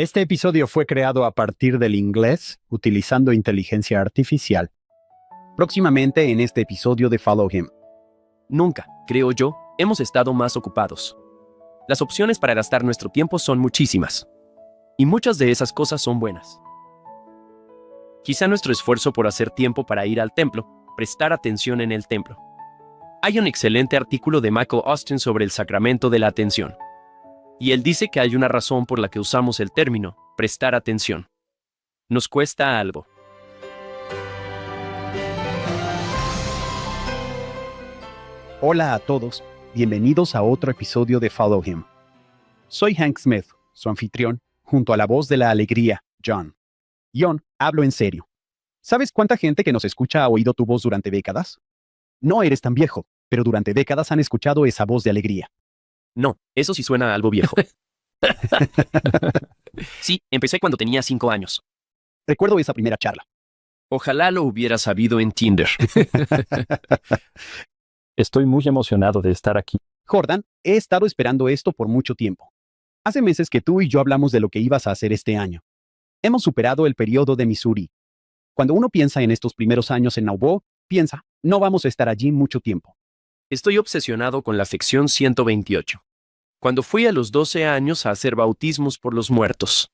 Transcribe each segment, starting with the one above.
Este episodio fue creado a partir del inglés utilizando inteligencia artificial. Próximamente en este episodio de Follow Him. Nunca, creo yo, hemos estado más ocupados. Las opciones para gastar nuestro tiempo son muchísimas. Y muchas de esas cosas son buenas. Quizá nuestro esfuerzo por hacer tiempo para ir al templo, prestar atención en el templo. Hay un excelente artículo de Michael Austin sobre el sacramento de la atención. Y él dice que hay una razón por la que usamos el término, prestar atención. Nos cuesta algo. Hola a todos, bienvenidos a otro episodio de Follow Him. Soy Hank Smith, su anfitrión, junto a la voz de la alegría, John. John, hablo en serio. ¿Sabes cuánta gente que nos escucha ha oído tu voz durante décadas? No eres tan viejo, pero durante décadas han escuchado esa voz de alegría. No, eso sí suena a algo viejo. Sí, empecé cuando tenía 5 años. Recuerdo esa primera charla. Ojalá lo hubiera sabido en Tinder. Estoy muy emocionado de estar aquí. Jordan, he estado esperando esto por mucho tiempo. Hace meses que tú y yo hablamos de lo que ibas a hacer este año. Hemos superado el periodo de Missouri. Cuando uno piensa en estos primeros años en Nauvoo, piensa, no vamos a estar allí mucho tiempo. Estoy obsesionado con la afección 128. Cuando fui a los 12 años a hacer bautismos por los muertos.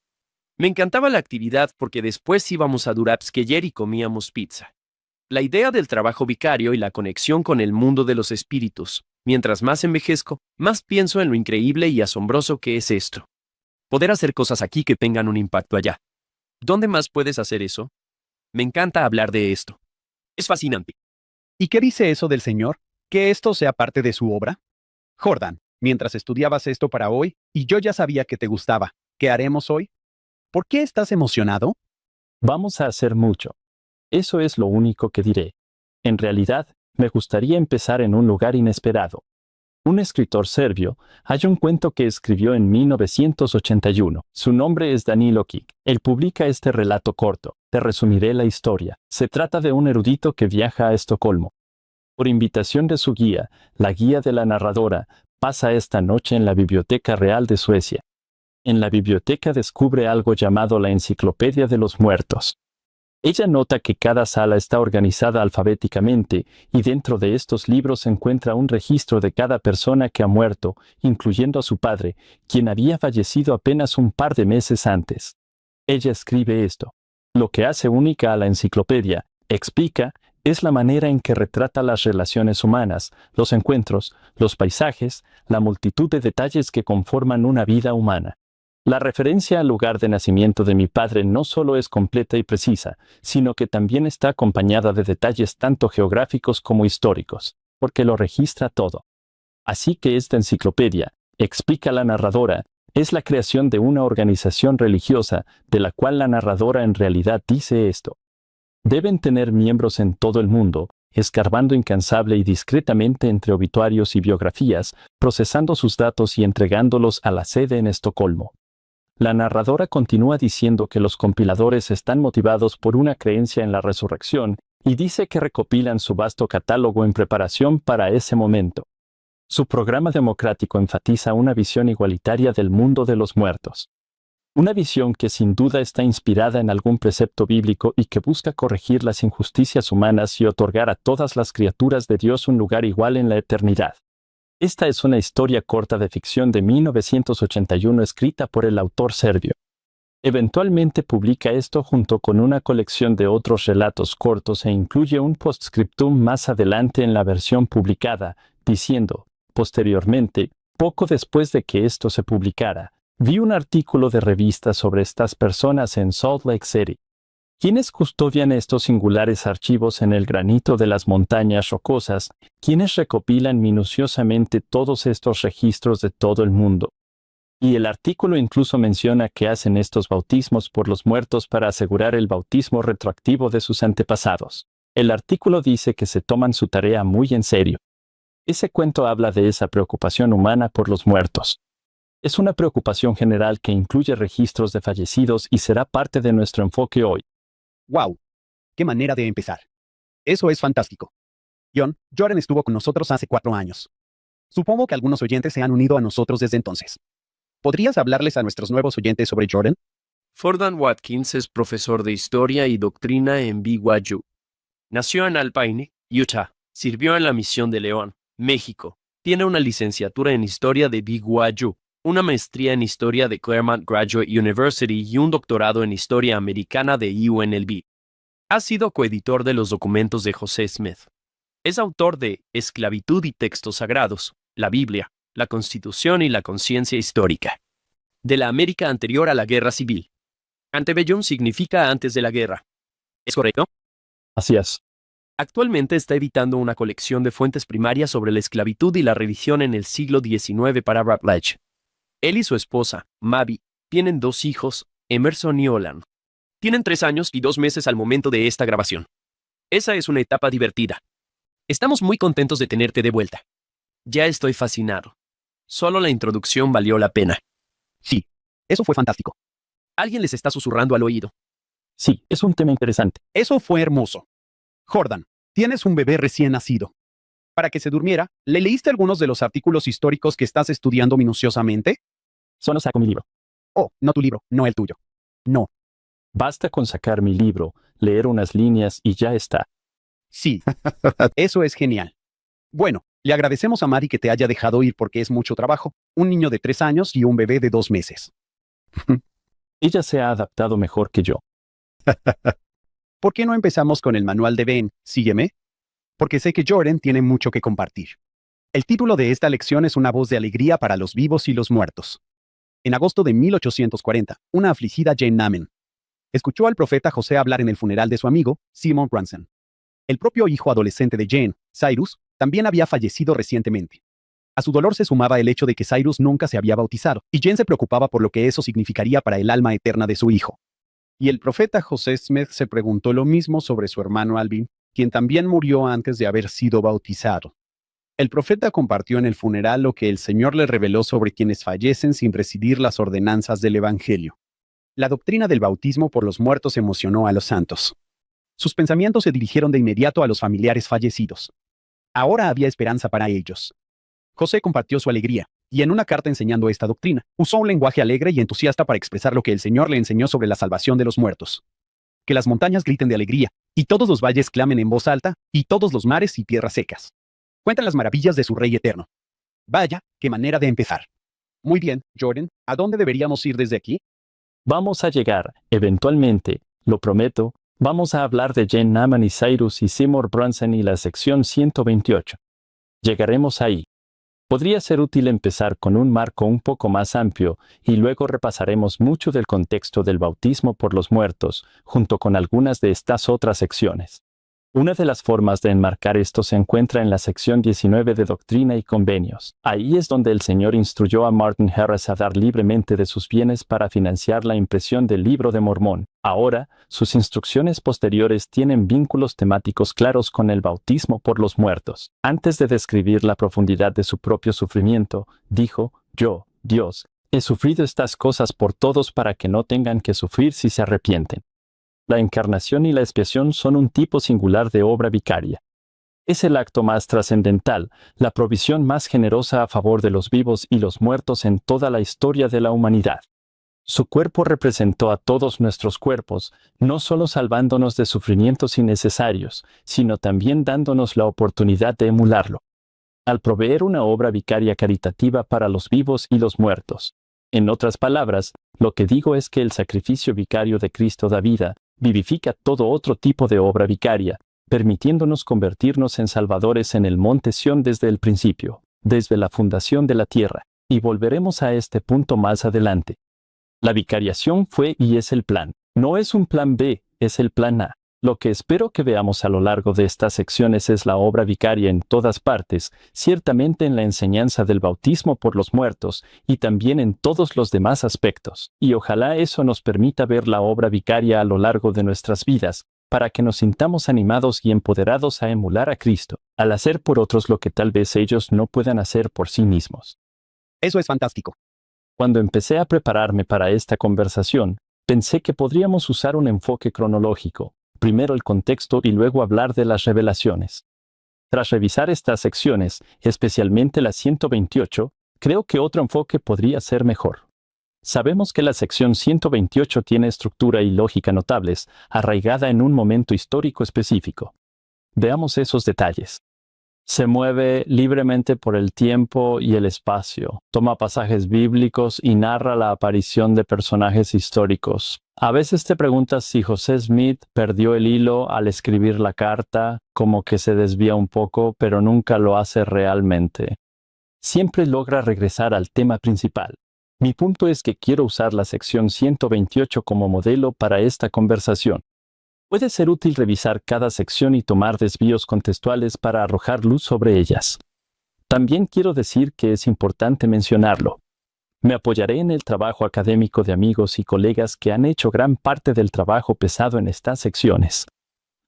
Me encantaba la actividad porque después íbamos a Durapskeyer y comíamos pizza. La idea del trabajo vicario y la conexión con el mundo de los espíritus. Mientras más envejezco, más pienso en lo increíble y asombroso que es esto. Poder hacer cosas aquí que tengan un impacto allá. ¿Dónde más puedes hacer eso? Me encanta hablar de esto. Es fascinante. ¿Y qué dice eso del Señor? ¿Que esto sea parte de su obra? Jordan, mientras estudiabas esto para hoy, y yo ya sabía que te gustaba, ¿qué haremos hoy? ¿Por qué estás emocionado? Vamos a hacer mucho. Eso es lo único que diré. En realidad, me gustaría empezar en un lugar inesperado. Un escritor serbio, hay un cuento que escribió en 1981. Su nombre es Danilo Kik. Él publica este relato corto. Te resumiré la historia. Se trata de un erudito que viaja a Estocolmo. Por invitación de su guía, la guía de la narradora, pasa esta noche en la Biblioteca Real de Suecia. En la biblioteca descubre algo llamado la Enciclopedia de los Muertos. Ella nota que cada sala está organizada alfabéticamente y dentro de estos libros se encuentra un registro de cada persona que ha muerto, incluyendo a su padre, quien había fallecido apenas un par de meses antes. Ella escribe esto. Lo que hace única a la enciclopedia, explica, es la manera en que retrata las relaciones humanas, los encuentros, los paisajes, la multitud de detalles que conforman una vida humana. La referencia al lugar de nacimiento de mi padre no solo es completa y precisa, sino que también está acompañada de detalles tanto geográficos como históricos, porque lo registra todo. Así que esta enciclopedia, explica la narradora, es la creación de una organización religiosa, de la cual la narradora en realidad dice esto. Deben tener miembros en todo el mundo, escarbando incansable y discretamente entre obituarios y biografías, procesando sus datos y entregándolos a la sede en Estocolmo. La narradora continúa diciendo que los compiladores están motivados por una creencia en la resurrección y dice que recopilan su vasto catálogo en preparación para ese momento. Su programa democrático enfatiza una visión igualitaria del mundo de los muertos. Una visión que sin duda está inspirada en algún precepto bíblico y que busca corregir las injusticias humanas y otorgar a todas las criaturas de Dios un lugar igual en la eternidad. Esta es una historia corta de ficción de 1981 escrita por el autor serbio. Eventualmente publica esto junto con una colección de otros relatos cortos e incluye un postscriptum más adelante en la versión publicada, diciendo, posteriormente, poco después de que esto se publicara, vi un artículo de revista sobre estas personas en Salt Lake City. ¿Quiénes custodian estos singulares archivos en el granito de las montañas rocosas? ¿Quiénes recopilan minuciosamente todos estos registros de todo el mundo? Y el artículo incluso menciona que hacen estos bautismos por los muertos para asegurar el bautismo retroactivo de sus antepasados. El artículo dice que se toman su tarea muy en serio. Ese cuento habla de esa preocupación humana por los muertos. Es una preocupación general que incluye registros de fallecidos y será parte de nuestro enfoque hoy. ¡Wow! ¡Qué manera de empezar! Eso es fantástico. John, Jordan estuvo con nosotros hace 4 años. Supongo que algunos oyentes se han unido a nosotros desde entonces. ¿Podrías hablarles a nuestros nuevos oyentes sobre Jordan? Jordan Watkins es profesor de Historia y Doctrina en BYU. Nació en Alpine, Utah. Sirvió en la Misión de León, México. Tiene una licenciatura en Historia de BYU, una maestría en Historia de Claremont Graduate University y un doctorado en Historia Americana de UNLV. Ha sido coeditor de los documentos de José Smith. Es autor de Esclavitud y Textos Sagrados, la Biblia, la Constitución y la Conciencia Histórica. De la América anterior a la Guerra Civil. Antebellum significa antes de la guerra. ¿Es correcto? Así es. Actualmente está editando una colección de fuentes primarias sobre la esclavitud y la religión en el siglo XIX para Routledge. Él y su esposa, Mavi, tienen 2 hijos, Emerson y Olan. Tienen 3 años y 2 meses al momento de esta grabación. Esa es una etapa divertida. Estamos muy contentos de tenerte de vuelta. Ya estoy fascinado. Solo la introducción valió la pena. Sí, eso fue fantástico. Alguien les está susurrando al oído. Sí, es un tema interesante. Eso fue hermoso. Jordan, tienes un bebé recién nacido. Para que se durmiera, ¿le leíste algunos de los artículos históricos que estás estudiando minuciosamente? Solo saco mi libro. Oh, no tu libro, no el tuyo. No. Basta con sacar mi libro, leer unas líneas y ya está. Sí, eso es genial. Bueno, le agradecemos a Mari que te haya dejado ir porque es mucho trabajo. Un niño de 3 años y un bebé de 2 meses. Ella se ha adaptado mejor que yo. ¿Por qué no empezamos con el manual de Ben? Sígueme. Porque sé que Jordan tiene mucho que compartir. El título de esta lección es Una voz de alegría para los vivos y los muertos. En agosto de 1840, una afligida Jane Namen escuchó al profeta José hablar en el funeral de su amigo, Simon Brunson. El propio hijo adolescente de Jane, Cyrus, también había fallecido recientemente. A su dolor se sumaba el hecho de que Cyrus nunca se había bautizado, y Jane se preocupaba por lo que eso significaría para el alma eterna de su hijo. Y el profeta José Smith se preguntó lo mismo sobre su hermano Alvin, quien también murió antes de haber sido bautizado. El profeta compartió en el funeral lo que el Señor le reveló sobre quienes fallecen sin presidir las ordenanzas del Evangelio. La doctrina del bautismo por los muertos emocionó a los santos. Sus pensamientos se dirigieron de inmediato a los familiares fallecidos. Ahora había esperanza para ellos. José compartió su alegría, y en una carta enseñando esta doctrina, usó un lenguaje alegre y entusiasta para expresar lo que el Señor le enseñó sobre la salvación de los muertos. Que las montañas griten de alegría, y todos los valles clamen en voz alta, y todos los mares y tierras secas. Cuentan las maravillas de su Rey eterno. Vaya, qué manera de empezar. Muy bien, Jordan, ¿a dónde deberíamos ir desde aquí? Vamos a llegar, eventualmente, lo prometo. Vamos a hablar de Jane Naman y Cyrus y Seymour Brunson y la sección 128. Llegaremos ahí. Podría ser útil empezar con un marco un poco más amplio y luego repasaremos mucho del contexto del bautismo por los muertos, junto con algunas de estas otras secciones. Una de las formas de enmarcar esto se encuentra en la sección 19 de Doctrina y Convenios. Ahí es donde el Señor instruyó a Martin Harris a dar libremente de sus bienes para financiar la impresión del Libro de Mormón. Ahora, sus instrucciones posteriores tienen vínculos temáticos claros con el bautismo por los muertos. Antes de describir la profundidad de su propio sufrimiento, dijo, yo, Dios, he sufrido estas cosas por todos para que no tengan que sufrir si se arrepienten. La encarnación y la expiación son un tipo singular de obra vicaria. Es el acto más trascendental, la provisión más generosa a favor de los vivos y los muertos en toda la historia de la humanidad. Su cuerpo representó a todos nuestros cuerpos, no solo salvándonos de sufrimientos innecesarios, sino también dándonos la oportunidad de emularlo. Al proveer una obra vicaria caritativa para los vivos y los muertos. En otras palabras, lo que digo es que el sacrificio vicario de Cristo da vida, vivifica todo otro tipo de obra vicaria, permitiéndonos convertirnos en salvadores en el monte Sión desde el principio, desde la fundación de la tierra, y volveremos a este punto más adelante. La vicariación fue y es el plan. No es un plan B, es el plan A. Lo que espero que veamos a lo largo de estas secciones es la obra vicaria en todas partes, ciertamente en la enseñanza del bautismo por los muertos, y también en todos los demás aspectos. Y ojalá eso nos permita ver la obra vicaria a lo largo de nuestras vidas, para que nos sintamos animados y empoderados a emular a Cristo, al hacer por otros lo que tal vez ellos no puedan hacer por sí mismos. Eso es fantástico. Cuando empecé a prepararme para esta conversación, pensé que podríamos usar un enfoque cronológico. Primero el contexto y luego hablar de las revelaciones. Tras revisar estas secciones, especialmente la 128, creo que otro enfoque podría ser mejor. Sabemos que la sección 128 tiene estructura y lógica notables, arraigada en un momento histórico específico. Veamos esos detalles. Se mueve libremente por el tiempo y el espacio, toma pasajes bíblicos y narra la aparición de personajes históricos. A veces te preguntas si José Smith perdió el hilo al escribir la carta, como que se desvía un poco, pero nunca lo hace realmente. Siempre logra regresar al tema principal. Mi punto es que quiero usar la sección 128 como modelo para esta conversación. Puede ser útil revisar cada sección y tomar desvíos contextuales para arrojar luz sobre ellas. También quiero decir que es importante mencionarlo. Me apoyaré en el trabajo académico de amigos y colegas que han hecho gran parte del trabajo pesado en estas secciones.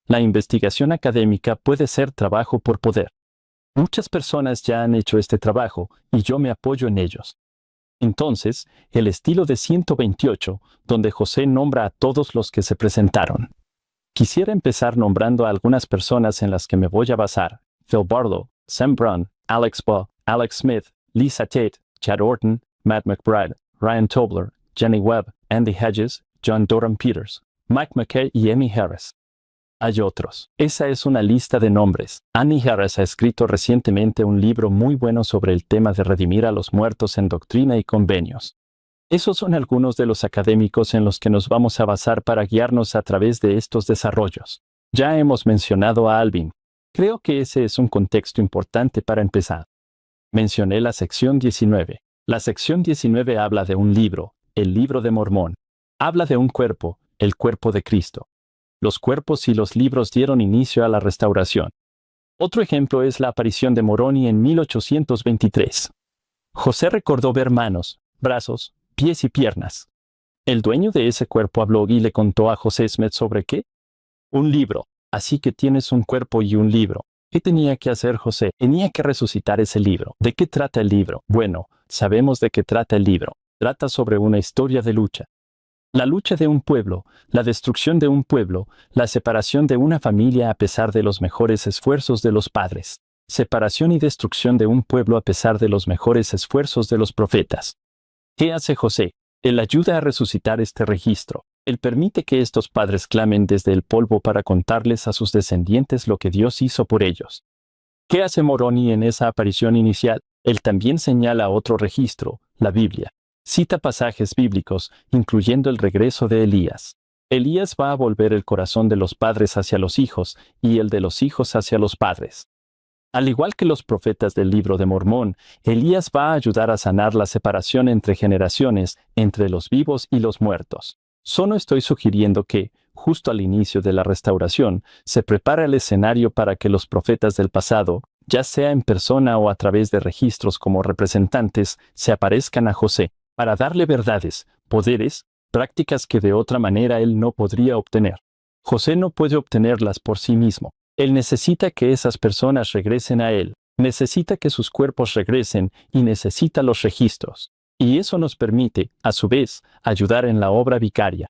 La investigación académica puede ser trabajo por poder. Muchas personas ya han hecho este trabajo y yo me apoyo en ellos. Entonces, el estilo de 128, donde José nombra a todos los que se presentaron. Quisiera empezar nombrando a algunas personas en las que me voy a basar: Phil Barlow, Sam Brunn, Alex Baugh, Alex Smith, Lisa Tate, Chad Orton, Matt McBride, Ryan Tobler, Jenny Webb, Andy Hedges, John Doran Peters, Mike McKay y Amy Harris. Hay otros. Esa es una lista de nombres. Annie Harris ha escrito recientemente un libro muy bueno sobre el tema de redimir a los muertos en Doctrina y Convenios. Esos son algunos de los académicos en los que nos vamos a basar para guiarnos a través de estos desarrollos. Ya hemos mencionado a Alvin. Creo que ese es un contexto importante para empezar. Mencioné la sección 19. La sección 19 habla de un libro, el Libro de Mormón. Habla de un cuerpo, el cuerpo de Cristo. Los cuerpos y los libros dieron inicio a la restauración. Otro ejemplo es la aparición de Moroni en 1823. José recordó ver manos, brazos, pies y piernas. El dueño de ese cuerpo habló y le contó a José Smith sobre ¿qué? Un libro. Así que tienes un cuerpo y un libro. ¿Qué tenía que hacer José? Tenía que resucitar ese libro. ¿De qué trata el libro? Bueno, sabemos de qué trata el libro. Trata sobre una historia de lucha. La lucha de un pueblo, la destrucción de un pueblo, la separación de una familia a pesar de los mejores esfuerzos de los padres. Separación y destrucción de un pueblo a pesar de los mejores esfuerzos de los profetas. ¿Qué hace José? Él ayuda a resucitar este registro. Él permite que estos padres clamen desde el polvo para contarles a sus descendientes lo que Dios hizo por ellos. ¿Qué hace Moroni en esa aparición inicial? Él también señala otro registro, la Biblia. Cita pasajes bíblicos, incluyendo el regreso de Elías. Elías va a volver el corazón de los padres hacia los hijos y el de los hijos hacia los padres. Al igual que los profetas del Libro de Mormón, Elías va a ayudar a sanar la separación entre generaciones, entre los vivos y los muertos. Solo estoy sugiriendo que, justo al inicio de la restauración, se prepara el escenario para que los profetas del pasado, ya sea en persona o a través de registros como representantes, se aparezcan a José, para darle verdades, poderes, prácticas que de otra manera él no podría obtener. José no puede obtenerlas por sí mismo. Él necesita que esas personas regresen a él, necesita que sus cuerpos regresen y necesita los registros. Y eso nos permite, a su vez, ayudar en la obra vicaria.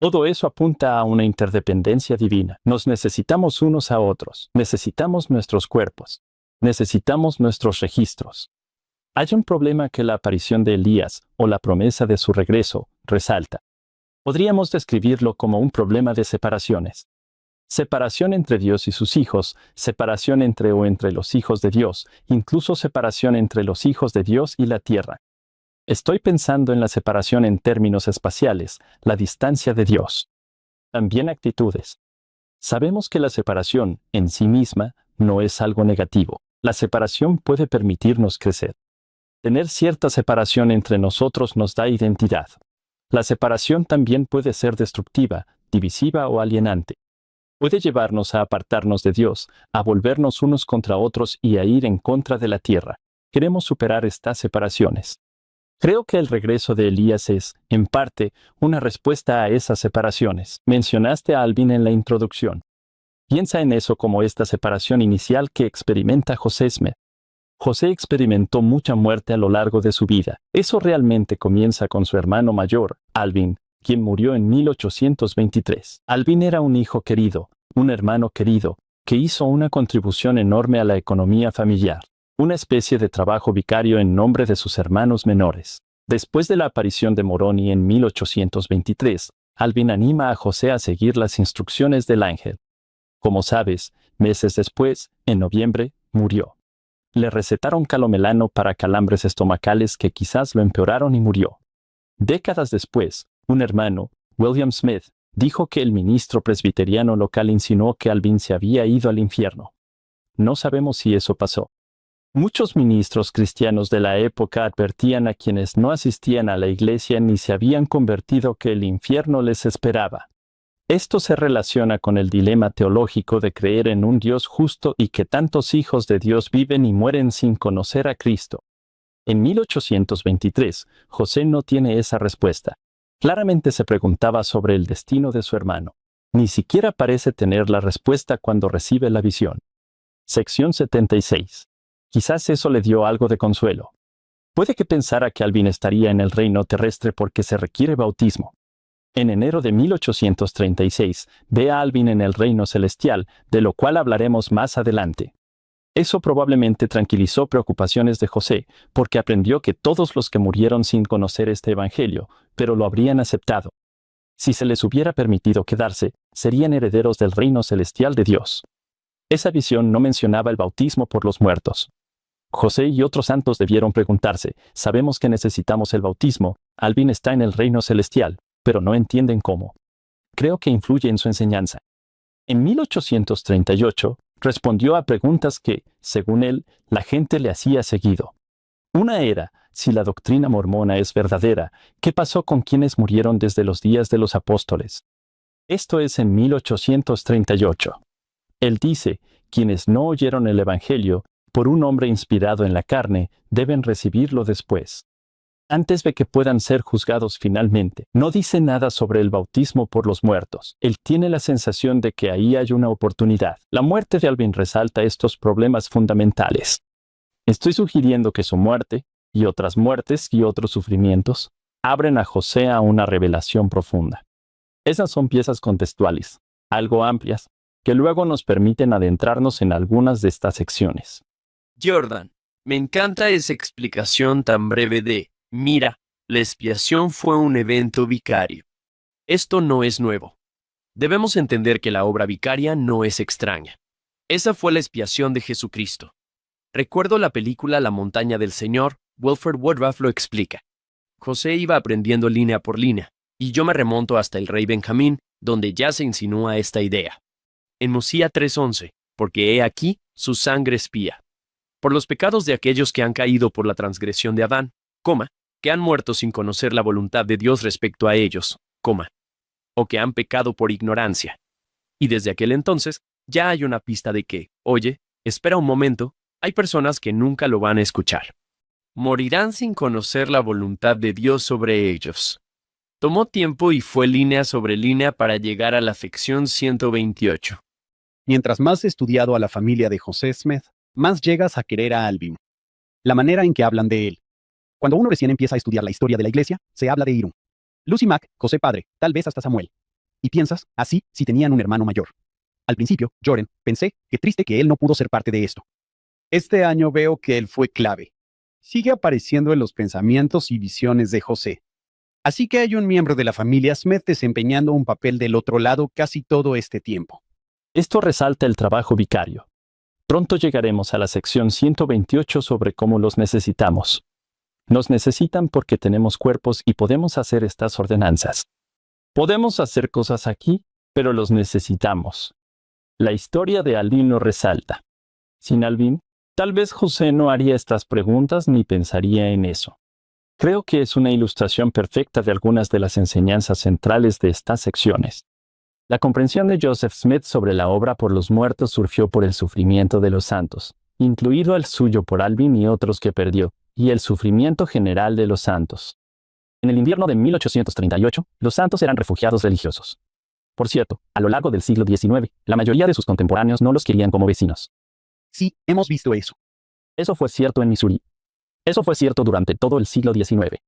Todo eso apunta a una interdependencia divina. Nos necesitamos unos a otros, necesitamos nuestros cuerpos, necesitamos nuestros registros. Hay un problema que la aparición de Elías, o la promesa de su regreso, resalta. Podríamos describirlo como un problema de separaciones. Separación entre Dios y sus hijos, separación entre o entre los hijos de Dios, incluso separación entre los hijos de Dios y la tierra. Estoy pensando en la separación en términos espaciales, la distancia de Dios. También actitudes. Sabemos que la separación, en sí misma, no es algo negativo. La separación puede permitirnos crecer. Tener cierta separación entre nosotros nos da identidad. La separación también puede ser destructiva, divisiva o alienante. Puede llevarnos a apartarnos de Dios, a volvernos unos contra otros y a ir en contra de la tierra. Queremos superar estas separaciones. Creo que el regreso de Elías es, en parte, una respuesta a esas separaciones. Mencionaste a Alvin en la introducción. Piensa en eso como esta separación inicial que experimenta José Smith. José experimentó mucha muerte a lo largo de su vida. Eso realmente comienza con su hermano mayor, Alvin, quien murió en 1823. Alvin era un hijo querido, un hermano querido, que hizo una contribución enorme a la economía familiar, una especie de trabajo vicario en nombre de sus hermanos menores. Después de la aparición de Moroni en 1823, Alvin anima a José a seguir las instrucciones del ángel. Como sabes, meses después, en noviembre, murió. Le recetaron calomelano para calambres estomacales que quizás lo empeoraron y murió. Décadas después, un hermano, William Smith, dijo que el ministro presbiteriano local insinuó que Alvin se había ido al infierno. No sabemos si eso pasó. Muchos ministros cristianos de la época advertían a quienes no asistían a la iglesia ni se habían convertido que el infierno les esperaba. Esto se relaciona con el dilema teológico de creer en un Dios justo y que tantos hijos de Dios viven y mueren sin conocer a Cristo. En 1823, José no tiene esa respuesta. Claramente se preguntaba sobre el destino de su hermano. Ni siquiera parece tener la respuesta cuando recibe la visión. Sección 76. Quizás eso le dio algo de consuelo. Puede que pensara que Alvin estaría en el reino terrestre porque se requiere bautismo. En enero de 1836, ve a Alvin en el reino celestial, de lo cual hablaremos más adelante. Eso probablemente tranquilizó preocupaciones de José, porque aprendió que todos los que murieron sin conocer este evangelio, pero lo habrían aceptado. Si se les hubiera permitido quedarse, serían herederos del reino celestial de Dios. Esa visión no mencionaba el bautismo por los muertos. José y otros santos debieron preguntarse, sabemos que necesitamos el bautismo, Alvin está en el reino celestial, pero no entienden cómo. Creo que influye en su enseñanza. En 1838, respondió a preguntas que, según él, la gente le hacía seguido. Una era, si la doctrina mormona es verdadera, ¿qué pasó con quienes murieron desde los días de los apóstoles? Esto es en 1838. Él dice, quienes no oyeron el Evangelio, por un hombre inspirado en la carne, deben recibirlo después. Antes de que puedan ser juzgados finalmente. No dice nada sobre el bautismo por los muertos. Él tiene la sensación de que ahí hay una oportunidad. La muerte de Alvin resalta estos problemas fundamentales. Estoy sugiriendo que su muerte, y otras muertes y otros sufrimientos, abren a José a una revelación profunda. Esas son piezas contextuales, algo amplias, que luego nos permiten adentrarnos en algunas de estas secciones. Jordan, me encanta esa explicación tan breve de mira, la expiación fue un evento vicario. Esto no es nuevo. Debemos entender que la obra vicaria no es extraña. Esa fue la expiación de Jesucristo. Recuerdo la película La montaña del Señor, Wilford Woodruff lo explica. José iba aprendiendo línea por línea, y yo me remonto hasta el rey Benjamín, donde ya se insinúa esta idea. En Mosía 3:11, porque he aquí, su sangre espía. Por los pecados de aquellos que han caído por la transgresión de Adán, que han muerto sin conocer la voluntad de Dios respecto a ellos, o que han pecado por ignorancia. Y desde aquel entonces, ya hay una pista de que, oye, espera un momento, hay personas que nunca lo van a escuchar. Morirán sin conocer la voluntad de Dios sobre ellos. Tomó tiempo y fue línea sobre línea para llegar a la sección 128. Mientras más estudiado a la familia de José Smith, más llegas a querer a Alvin. La manera en que hablan de él. Cuando uno recién empieza a estudiar la historia de la iglesia, se habla de Irún. Lucy Mack, José padre, tal vez hasta Samuel. Y piensas, así, si tenían un hermano mayor. Al principio, Joren, pensé, qué triste que él no pudo ser parte de esto. Este año veo que él fue clave. Sigue apareciendo en los pensamientos y visiones de José. Así que hay un miembro de la familia Smith desempeñando un papel del otro lado casi todo este tiempo. Esto resalta el trabajo vicario. Pronto llegaremos a la sección 128 sobre cómo los necesitamos. Nos necesitan porque tenemos cuerpos y podemos hacer estas ordenanzas. Podemos hacer cosas aquí, pero los necesitamos. La historia de Alvin lo resalta. Sin Alvin, tal vez José no haría estas preguntas ni pensaría en eso. Creo que es una ilustración perfecta de algunas de las enseñanzas centrales de estas secciones. La comprensión de Joseph Smith sobre la obra por los muertos surgió por el sufrimiento de los santos, incluido el suyo por Alvin y otros que perdió, y el sufrimiento general de los santos. En el invierno de 1838, los santos eran refugiados religiosos. Por cierto, a lo largo del siglo XIX, la mayoría de sus contemporáneos no los querían como vecinos. Sí, hemos visto eso. Eso fue cierto en Missouri. Eso fue cierto durante todo el siglo XIX.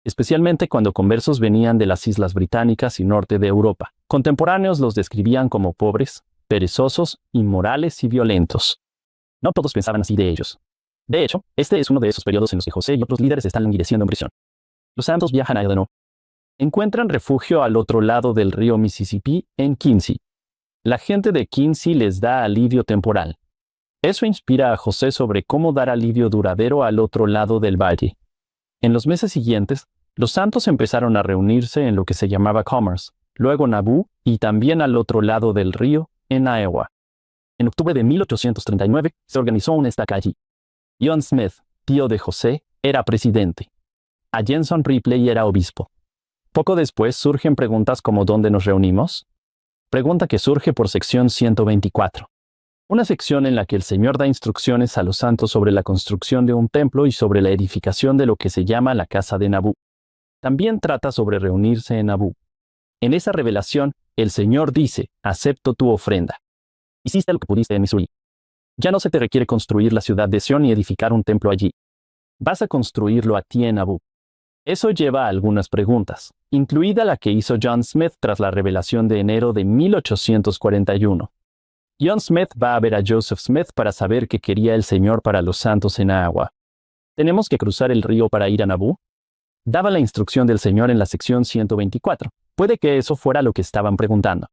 Especialmente cuando conversos venían de las islas británicas y norte de Europa. Contemporáneos los describían como pobres, perezosos, inmorales y violentos. No todos pensaban así de ellos. De hecho, este es uno de esos periodos en los que José y otros líderes están languideciendo en prisión. Los santos viajan a Edenó. Encuentran refugio al otro lado del río Mississippi, en Quincy. La gente de Quincy les da alivio temporal. Eso inspira a José sobre cómo dar alivio duradero al otro lado del valle. En los meses siguientes, los santos empezaron a reunirse en lo que se llamaba Commerce, luego Nauvoo y también al otro lado del río, en Iowa. En octubre de 1839 se organizó una estaca allí. John Smith, tío de José, era presidente. A Jenson Ripley era obispo. Poco después surgen preguntas como ¿dónde nos reunimos? Pregunta que surge por sección 124. Una sección en la que el Señor da instrucciones a los santos sobre la construcción de un templo y sobre la edificación de lo que se llama la casa de Nauvoo. También trata sobre reunirse en Nauvoo. En esa revelación, el Señor dice, acepto tu ofrenda. Hiciste lo que pudiste en Missouri. Ya no se te requiere construir la ciudad de Sion y edificar un templo allí. Vas a construirlo a ti en Nauvoo. Eso lleva a algunas preguntas, incluida la que hizo John Smith tras la revelación de enero de 1841. John Smith va a ver a Joseph Smith para saber qué quería el Señor para los santos en Iowa. ¿Tenemos que cruzar el río para ir a Nauvoo? Daba la instrucción del Señor en la sección 124. Puede que eso fuera lo que estaban preguntando.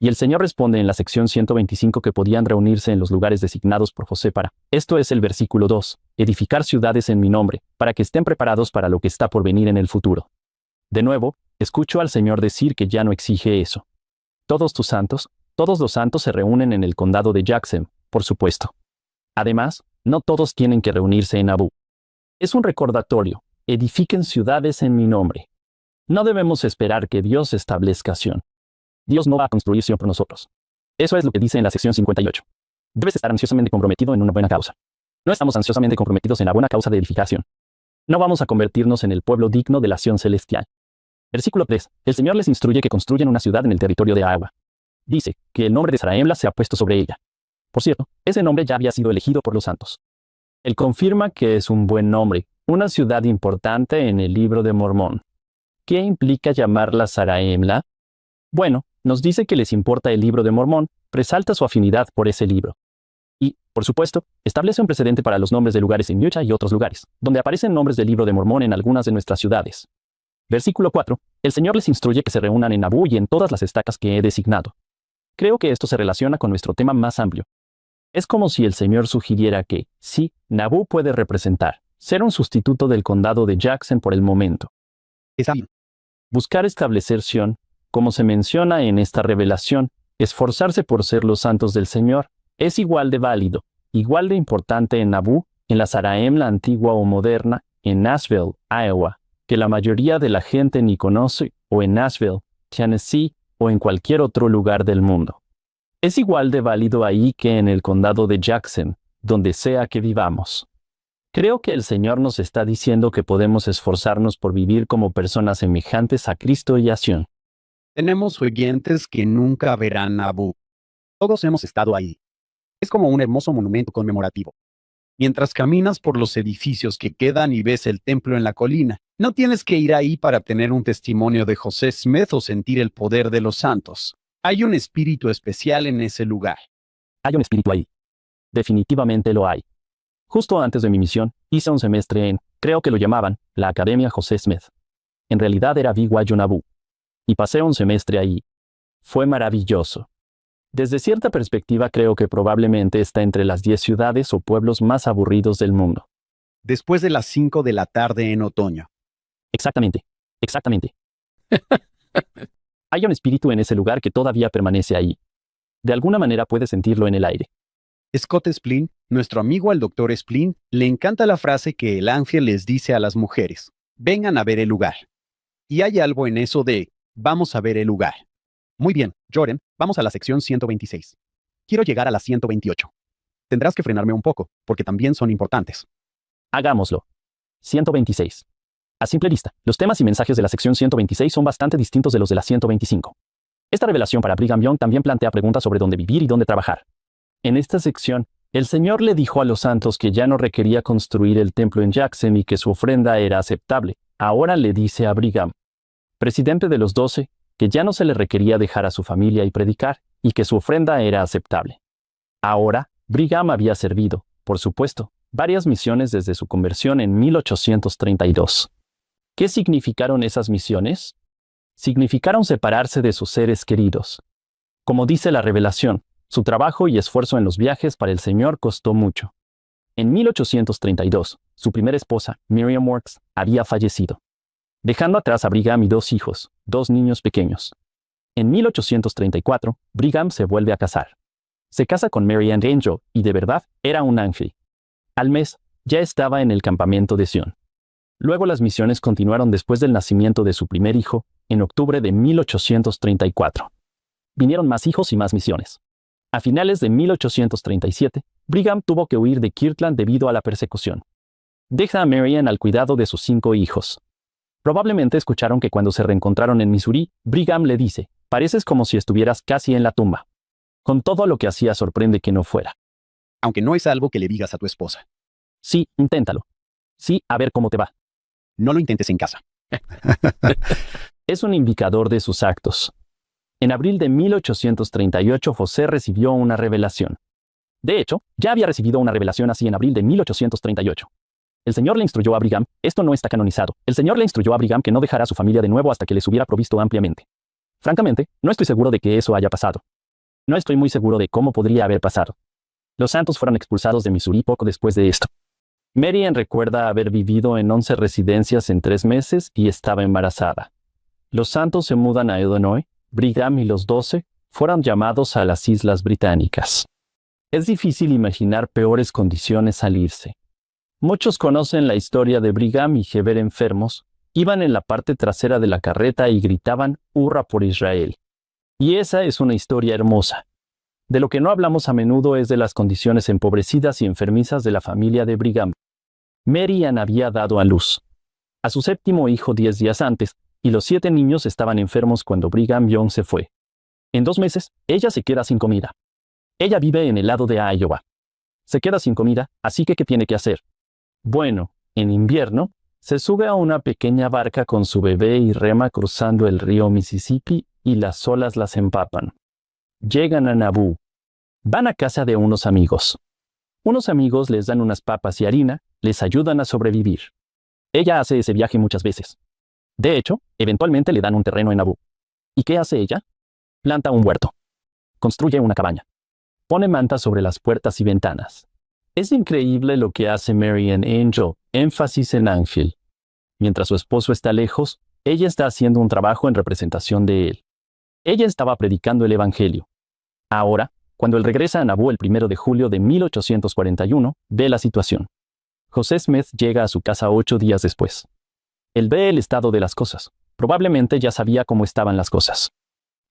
Y el Señor responde en la sección 125 que podían reunirse en los lugares designados por José para, esto es el versículo 2, edificar ciudades en mi nombre, para que estén preparados para lo que está por venir en el futuro. De nuevo, escucho al Señor decir que ya no exige eso. Todos los santos se reúnen en el condado de Jackson, por supuesto. Además, no todos tienen que reunirse en Nauvoo. Es un recordatorio, edifiquen ciudades en mi nombre. No debemos esperar que Dios establezca Sion. Dios no va a construir Sion por nosotros. Eso es lo que dice en la sección 58. Debes estar ansiosamente comprometido en una buena causa. No estamos ansiosamente comprometidos en la buena causa de edificación. No vamos a convertirnos en el pueblo digno de la Sion celestial. Versículo 3. El Señor les instruye que construyan una ciudad en el territorio de Iowa. Dice que el nombre de Zarahemla se ha puesto sobre ella. Por cierto, ese nombre ya había sido elegido por los santos. Él confirma que es un buen nombre, una ciudad importante en el libro de Mormón. ¿Qué implica llamarla Zarahemla? Bueno, nos dice que les importa el libro de Mormón, resalta su afinidad por ese libro. Y, por supuesto, establece un precedente para los nombres de lugares en Utah y otros lugares, donde aparecen nombres del libro de Mormón en algunas de nuestras ciudades. Versículo 4. El Señor les instruye que se reúnan en Nauvoo y en todas las estacas que he designado. Creo que esto se relaciona con nuestro tema más amplio. Es como si el Señor sugiriera que, sí, Nauvoo puede representar, ser un sustituto del condado de Jackson por el momento. Está bien. Buscar establecer Sion, como se menciona en esta revelación, esforzarse por ser los santos del Señor, es igual de válido, igual de importante en Nauvoo, en la Zarahemla antigua o moderna, en Nashville, Iowa, que la mayoría de la gente ni conoce, o en Nashville, Tennessee, o en cualquier otro lugar del mundo. Es igual de válido ahí que en el condado de Jackson, donde sea que vivamos. Creo que el Señor nos está diciendo que podemos esforzarnos por vivir como personas semejantes a Cristo y a Sion. Tenemos oyentes que nunca verán Nauvoo. Todos hemos estado ahí. Es como un hermoso monumento conmemorativo. Mientras caminas por los edificios que quedan y ves el templo en la colina, no tienes que ir ahí para tener un testimonio de José Smith o sentir el poder de los santos. Hay un espíritu especial en ese lugar. Hay un espíritu ahí. Definitivamente lo hay. Justo antes de mi misión, hice un semestre en, creo que lo llamaban, la Academia José Smith. En realidad era BYU Nauvoo. Y pasé un semestre ahí. Fue maravilloso. Desde cierta perspectiva creo que probablemente está entre las 10 ciudades o pueblos más aburridos del mundo. Después de las 5 de la tarde en otoño. Exactamente. Hay un espíritu en ese lugar que todavía permanece ahí. De alguna manera puedes sentirlo en el aire. Scott Splin, nuestro amigo el Dr. Splin, le encanta la frase que el ángel les dice a las mujeres: vengan a ver el lugar. Y hay algo en eso de, vamos a ver el lugar. Muy bien, Jordan, vamos a la sección 126. Quiero llegar a la 128. Tendrás que frenarme un poco, porque también son importantes. Hagámoslo. 126. A simple vista, los temas y mensajes de la sección 126 son bastante distintos de los de la 125. Esta revelación para Brigham Young también plantea preguntas sobre dónde vivir y dónde trabajar. En esta sección, el Señor le dijo a los santos que ya no requería construir el templo en Jackson y que su ofrenda era aceptable. Ahora le dice a Brigham, presidente de los 12, que ya no se le requería dejar a su familia y predicar, y que su ofrenda era aceptable. Ahora, Brigham había servido, por supuesto, varias misiones desde su conversión en 1832. ¿Qué significaron esas misiones? Significaron separarse de sus seres queridos. Como dice la revelación, su trabajo y esfuerzo en los viajes para el Señor costó mucho. En 1832, su primera esposa, Miriam Works, había fallecido, dejando atrás a Brigham y 2 hijos, 2 niños pequeños. En 1834, Brigham se vuelve a casar. Se casa con Mary Ann Angel y de verdad era un ángel. Al mes, ya estaba en el campamento de Sion. Luego las misiones continuaron después del nacimiento de su primer hijo, en octubre de 1834. Vinieron más hijos y más misiones. A finales de 1837, Brigham tuvo que huir de Kirtland debido a la persecución. Deja a Mary Ann al cuidado de sus 5 hijos. Probablemente escucharon que cuando se reencontraron en Missouri, Brigham le dice, «Pareces como si estuvieras casi en la tumba». Con todo lo que hacía sorprende que no fuera. Aunque no es algo que le digas a tu esposa. Sí, inténtalo. Sí, a ver cómo te va. No lo intentes en casa. Es un indicador de sus actos. En abril de 1838, José recibió una revelación. De hecho, ya había recibido una revelación así en abril de 1838. El Señor le instruyó a Brigham, esto no está canonizado. El Señor le instruyó a Brigham que no dejara a su familia de nuevo hasta que les hubiera provisto ampliamente. Francamente, no estoy seguro de que eso haya pasado. No estoy muy seguro de cómo podría haber pasado. Los santos fueron expulsados de Missouri poco después de esto. Mary Ann recuerda haber vivido en 11 residencias en 3 meses y estaba embarazada. Los santos se mudan a Illinois. Brigham y los 12 fueron llamados a las Islas Británicas. Es difícil imaginar peores condiciones al irse. Muchos conocen la historia de Brigham y Heber enfermos, iban en la parte trasera de la carreta y gritaban «Hurra por Israel». Y esa es una historia hermosa. De lo que no hablamos a menudo es de las condiciones empobrecidas y enfermizas de la familia de Brigham. Mary Ann había dado a luz a su 7º hijo 10 días antes, y los 7 niños estaban enfermos cuando Brigham Young se fue. En 2 meses, ella se queda sin comida. Ella vive en el lado de Iowa. Se queda sin comida, así que ¿qué tiene que hacer? Bueno, en invierno, se sube a una pequeña barca con su bebé y rema cruzando el río Mississippi y las olas las empapan. Llegan a Nauvoo. Van a casa de unos amigos. Unos amigos les dan unas papas y harina, les ayudan a sobrevivir. Ella hace ese viaje muchas veces. De hecho, eventualmente le dan un terreno en Nauvoo. ¿Y qué hace ella? Planta un huerto. Construye una cabaña. Pone mantas sobre las puertas y ventanas. Es increíble lo que hace Mary Ann Angel, énfasis en ángel. Mientras su esposo está lejos, ella está haciendo un trabajo en representación de él. Ella estaba predicando el Evangelio. Ahora, cuando él regresa a Nauvoo el 1 de julio de 1841, ve la situación. José Smith llega a su casa 8 días después. Él ve el estado de las cosas. Probablemente ya sabía cómo estaban las cosas.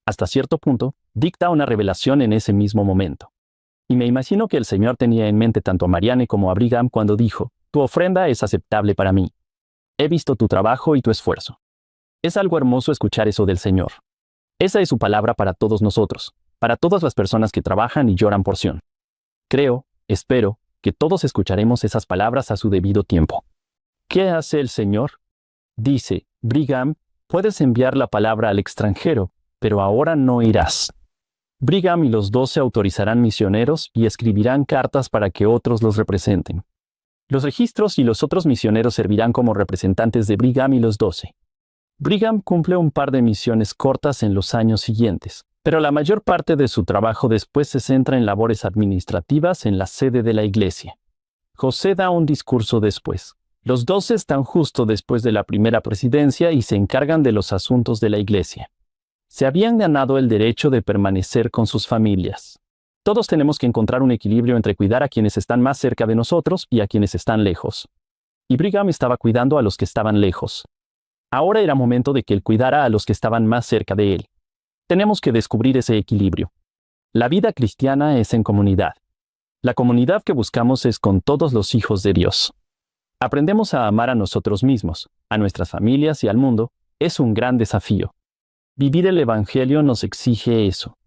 Hasta cierto punto, dicta una revelación en ese mismo momento. Y me imagino que el Señor tenía en mente tanto a Marianne como a Brigham cuando dijo, «Tu ofrenda es aceptable para mí. He visto tu trabajo y tu esfuerzo». Es algo hermoso escuchar eso del Señor. Esa es su palabra para todos nosotros, para todas las personas que trabajan y lloran por Sion. Creo, espero, que todos escucharemos esas palabras a su debido tiempo. ¿Qué hace el Señor? Dice, Brigham, puedes enviar la palabra al extranjero, pero ahora no irás. Brigham y los 12 autorizarán misioneros y escribirán cartas para que otros los representen. Los registros y los otros misioneros servirán como representantes de Brigham y los 12. Brigham cumple un par de misiones cortas en los años siguientes, pero la mayor parte de su trabajo después se centra en labores administrativas en la sede de la iglesia. José da un discurso después. Los 12 están justo después de la primera presidencia y se encargan de los asuntos de la iglesia. Se habían ganado el derecho de permanecer con sus familias. Todos tenemos que encontrar un equilibrio entre cuidar a quienes están más cerca de nosotros y a quienes están lejos. Y Brigham estaba cuidando a los que estaban lejos. Ahora era momento de que él cuidara a los que estaban más cerca de él. Tenemos que descubrir ese equilibrio. La vida cristiana es en comunidad. La comunidad que buscamos es con todos los hijos de Dios. Aprendemos a amar a nosotros mismos, a nuestras familias y al mundo. Es un gran desafío. Vivir el Evangelio nos exige eso.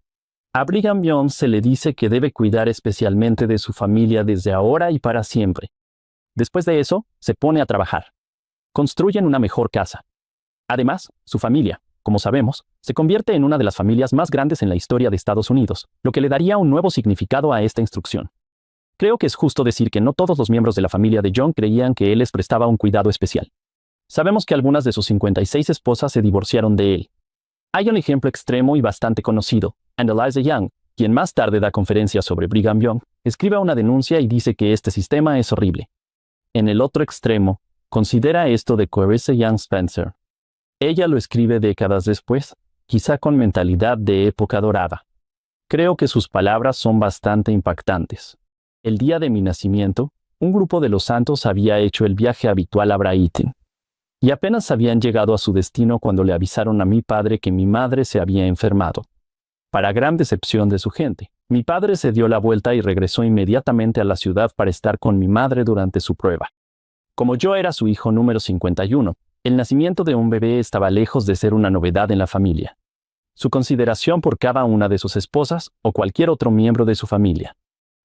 A Brigham Young se le dice que debe cuidar especialmente de su familia desde ahora y para siempre. Después de eso, se pone a trabajar. Construyen una mejor casa. Además, su familia, como sabemos, se convierte en una de las familias más grandes en la historia de Estados Unidos, lo que le daría un nuevo significado a esta instrucción. Creo que es justo decir que no todos los miembros de la familia de John creían que él les prestaba un cuidado especial. Sabemos que algunas de sus 56 esposas se divorciaron de él. Hay un ejemplo extremo y bastante conocido, Eliza Young, quien más tarde da conferencias sobre Brigham Young, escribe una denuncia y dice que este sistema es horrible. En el otro extremo, considera esto de Clarissa Young Spencer. Ella lo escribe décadas después, quizá con mentalidad de época dorada. Creo que sus palabras son bastante impactantes. El día de mi nacimiento, un grupo de los santos había hecho el viaje habitual a Brighton. Y apenas habían llegado a su destino cuando le avisaron a mi padre que mi madre se había enfermado. Para gran decepción de su gente, mi padre se dio la vuelta y regresó inmediatamente a la ciudad para estar con mi madre durante su prueba. Como yo era su hijo número 51, el nacimiento de un bebé estaba lejos de ser una novedad en la familia. Su consideración por cada una de sus esposas o cualquier otro miembro de su familia.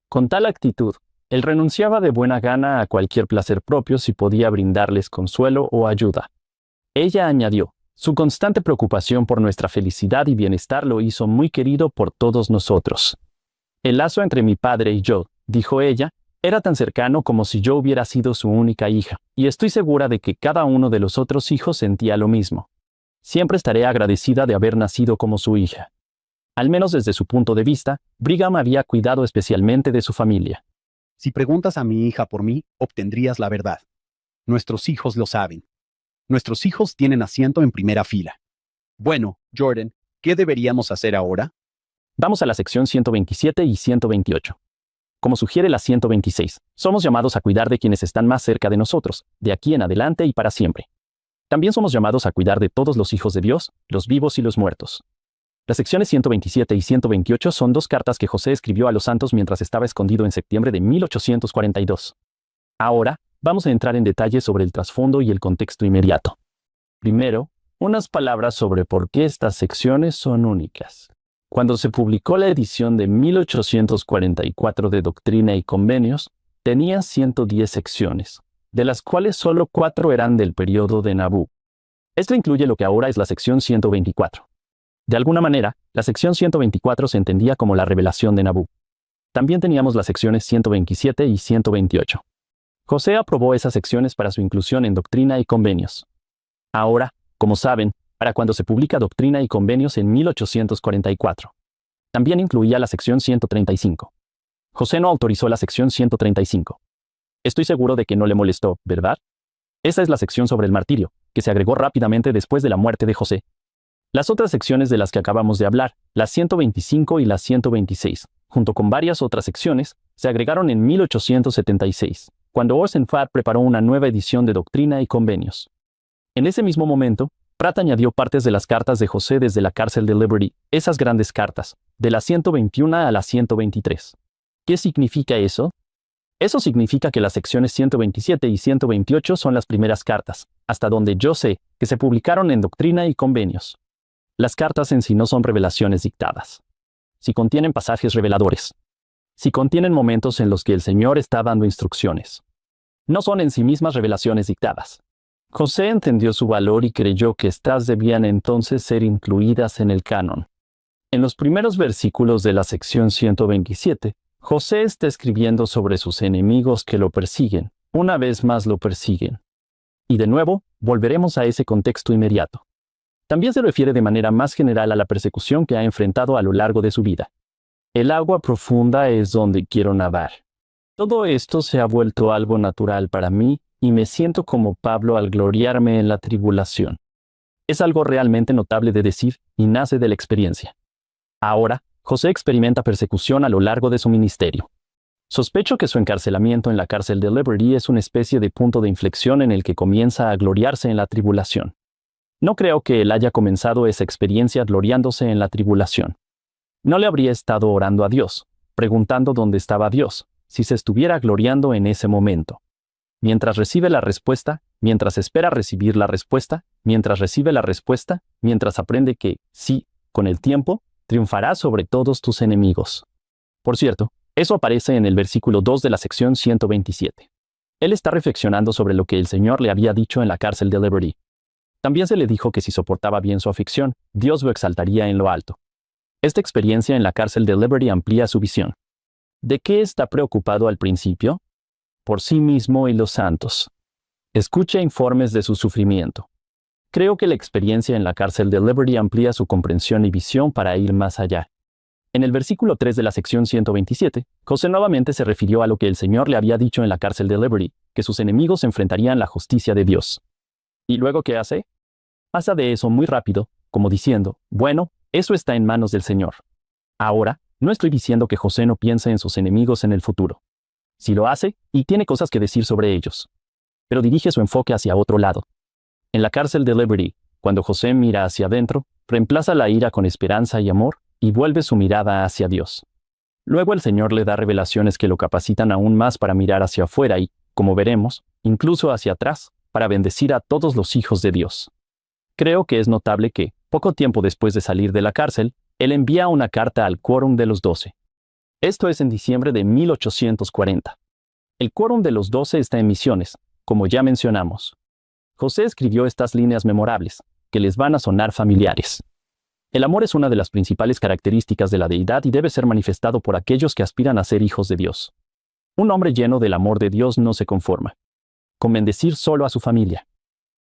Con tal actitud, él renunciaba de buena gana a cualquier placer propio si podía brindarles consuelo o ayuda. Ella añadió, su constante preocupación por nuestra felicidad y bienestar lo hizo muy querido por todos nosotros. El lazo entre mi padre y yo, dijo ella, era tan cercano como si yo hubiera sido su única hija, y estoy segura de que cada uno de los otros hijos sentía lo mismo. Siempre estaré agradecida de haber nacido como su hija. Al menos desde su punto de vista, Brigham había cuidado especialmente de su familia. Si preguntas a mi hija por mí, obtendrías la verdad. Nuestros hijos lo saben. Nuestros hijos tienen asiento en primera fila. Bueno, Jordan, ¿qué deberíamos hacer ahora? Vamos a la sección 127 y 128. Como sugiere la 126, somos llamados a cuidar de quienes están más cerca de nosotros, de aquí en adelante y para siempre. También somos llamados a cuidar de todos los hijos de Dios, los vivos y los muertos. Las secciones 127 y 128 son dos cartas que José escribió a los santos mientras estaba escondido en septiembre de 1842. Ahora, vamos a entrar en detalle sobre el trasfondo y el contexto inmediato. Primero, unas palabras sobre por qué estas secciones son únicas. Cuando se publicó la edición de 1844 de Doctrina y Convenios, tenía 110 secciones, de las cuales solo 4 eran del periodo de Nabú. Esto incluye lo que ahora es la sección 124. De alguna manera, la sección 124 se entendía como la revelación de Nabú. También teníamos las secciones 127 y 128. José aprobó esas secciones para su inclusión en Doctrina y Convenios. Ahora, como saben, para cuando se publica Doctrina y Convenios en 1844. También incluía la sección 135. José no autorizó la sección 135. Estoy seguro de que no le molestó, ¿verdad? Esa es la sección sobre el martirio, que se agregó rápidamente después de la muerte de José. Las otras secciones de las que acabamos de hablar, las 125 y las 126, junto con varias otras secciones, se agregaron en 1876, cuando Orson Pratt preparó una nueva edición de Doctrina y Convenios. En ese mismo momento, Pratt añadió partes de las cartas de José desde la cárcel de Liberty, esas grandes cartas, de la 121 a la 123. ¿Qué significa eso? Eso significa que las secciones 127 y 128 son las primeras cartas, hasta donde yo sé, que se publicaron en Doctrina y Convenios. Las cartas en sí no son revelaciones dictadas. Si contienen pasajes reveladores. Si contienen momentos en los que el Señor está dando instrucciones. No son en sí mismas revelaciones dictadas. José entendió su valor y creyó que éstas debían entonces ser incluidas en el canon. En los primeros versículos de la sección 127, José está escribiendo sobre sus enemigos que lo persiguen, una vez más lo persiguen. Y de nuevo, volveremos a ese contexto inmediato. También se refiere de manera más general a la persecución que ha enfrentado a lo largo de su vida. El agua profunda es donde quiero nadar. Todo esto se ha vuelto algo natural para mí y me siento como Pablo al gloriarme en la tribulación. Es algo realmente notable de decir y nace de la experiencia. Ahora, José experimenta persecución a lo largo de su ministerio. Sospecho que su encarcelamiento en la cárcel de Liberty es una especie de punto de inflexión en el que comienza a gloriarse en la tribulación. No creo que él haya comenzado esa experiencia gloriándose en la tribulación. No le habría estado orando a Dios, preguntando dónde estaba Dios, si se estuviera gloriando en ese momento. Mientras recibe la respuesta, mientras espera recibir la respuesta, mientras recibe la respuesta, mientras aprende que, sí, con el tiempo, triunfará sobre todos tus enemigos. Por cierto, eso aparece en el versículo 2 de la sección 127. Él está reflexionando sobre lo que el Señor le había dicho en la cárcel de Liberty. También se le dijo que si soportaba bien su aflicción, Dios lo exaltaría en lo alto. Esta experiencia en la cárcel de Liberty amplía su visión. ¿De qué está preocupado al principio? Por sí mismo y los santos. escucha informes de su sufrimiento. Creo que la experiencia en la cárcel de Liberty amplía su comprensión y visión para ir más allá. En el versículo 3 de la sección 127, José nuevamente se refirió a lo que el Señor le había dicho en la cárcel de Liberty, que sus enemigos enfrentarían la justicia de Dios. ¿Y luego qué hace? Pasa de eso muy rápido, como diciendo, bueno, eso está en manos del Señor. Ahora, no estoy diciendo que José no piense en sus enemigos en el futuro. Sí lo hace, y tiene cosas que decir sobre ellos. Pero dirige su enfoque hacia otro lado. En la cárcel de Liberty, cuando José mira hacia adentro, reemplaza la ira con esperanza y amor, y vuelve su mirada hacia Dios. Luego el Señor le da revelaciones que lo capacitan aún más para mirar hacia afuera y, como veremos, incluso hacia atrás, para bendecir a todos los hijos de Dios. Creo que es notable que, poco tiempo después de salir de la cárcel, él envía una carta al Quórum de los 12. Esto es en diciembre de 1840. El Quórum de los 12 está en Misiones, como ya mencionamos. José escribió estas líneas memorables, que les van a sonar familiares. El amor es una de las principales características de la deidad y debe ser manifestado por aquellos que aspiran a ser hijos de Dios. Un hombre lleno del amor de Dios no se conforma con bendecir solo a su familia.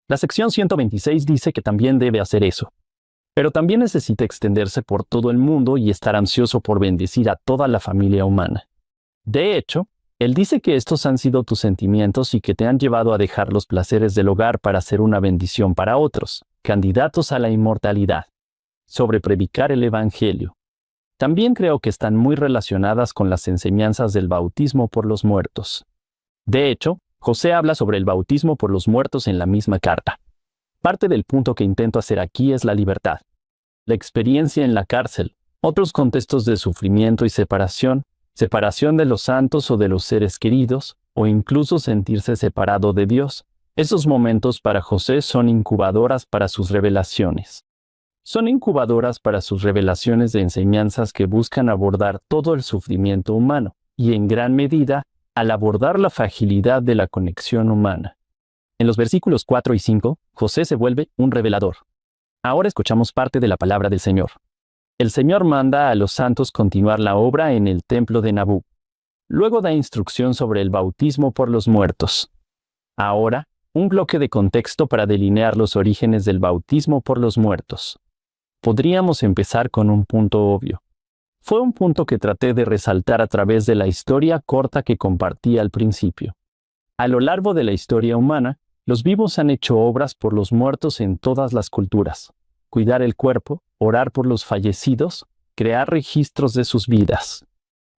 La sección 126 dice que también debe hacer eso. Pero también necesita extenderse por todo el mundo y estar ansioso por bendecir a toda la familia humana. De hecho, él dice que estos han sido tus sentimientos y que te han llevado a dejar los placeres del hogar para ser una bendición para otros, candidatos a la inmortalidad. Sobre predicar el Evangelio. También creo que están muy relacionadas con las enseñanzas del bautismo por los muertos. De hecho, José habla sobre el bautismo por los muertos en la misma carta. Parte del punto que intento hacer aquí es la libertad. La experiencia en la cárcel, otros contextos de sufrimiento y separación de los santos o de los seres queridos, o incluso sentirse separado de Dios. Esos momentos para José son incubadoras para sus revelaciones. Son incubadoras para sus revelaciones de enseñanzas que buscan abordar todo el sufrimiento humano, y en gran medida, al abordar la fragilidad de la conexión humana. En los versículos 4 y 5, José se vuelve un revelador. Ahora escuchamos parte de la palabra del Señor. El Señor manda a los santos continuar la obra en el templo de Nabú. Luego da instrucción sobre el bautismo por los muertos. Ahora, un bloque de contexto para delinear los orígenes del bautismo por los muertos. Podríamos empezar con un punto obvio. Fue un punto que traté de resaltar a través de la historia corta que compartí al principio. A lo largo de la historia humana, los vivos han hecho obras por los muertos en todas las culturas. Cuidar el cuerpo, orar por los fallecidos, crear registros de sus vidas.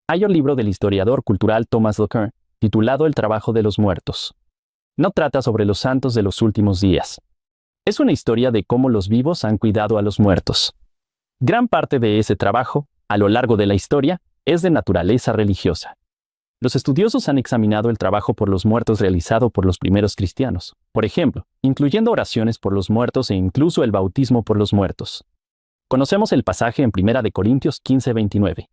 Hay un libro del historiador cultural Thomas Lockyer, titulado El trabajo de los muertos. No trata sobre los santos de los últimos días. Es una historia de cómo los vivos han cuidado a los muertos. Gran parte de ese trabajo, a lo largo de la historia, es de naturaleza religiosa. Los estudiosos han examinado el trabajo por los muertos realizado por los primeros cristianos, por ejemplo, incluyendo oraciones por los muertos e incluso el bautismo por los muertos. Conocemos el pasaje en 1 Corintios 15:29.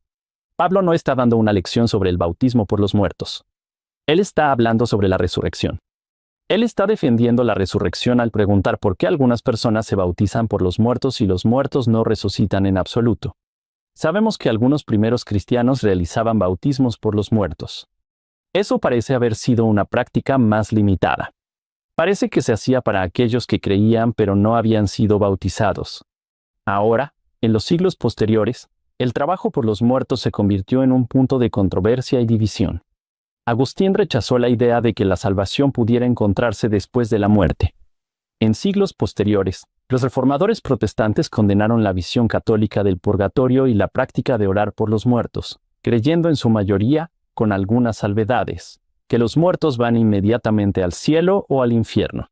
Pablo no está dando una lección sobre el bautismo por los muertos. Él está hablando sobre la resurrección. Él está defendiendo la resurrección al preguntar por qué algunas personas se bautizan por los muertos y los muertos no resucitan en absoluto. Sabemos que algunos primeros cristianos realizaban bautismos por los muertos. Eso parece haber sido una práctica más limitada. Parece que se hacía para aquellos que creían pero no habían sido bautizados. Ahora, en los siglos posteriores, el trabajo por los muertos se convirtió en un punto de controversia y división. Agustín rechazó la idea de que la salvación pudiera encontrarse después de la muerte. En siglos posteriores, los reformadores protestantes condenaron la visión católica del purgatorio y la práctica de orar por los muertos, creyendo en su mayoría, con algunas salvedades, que los muertos van inmediatamente al cielo o al infierno.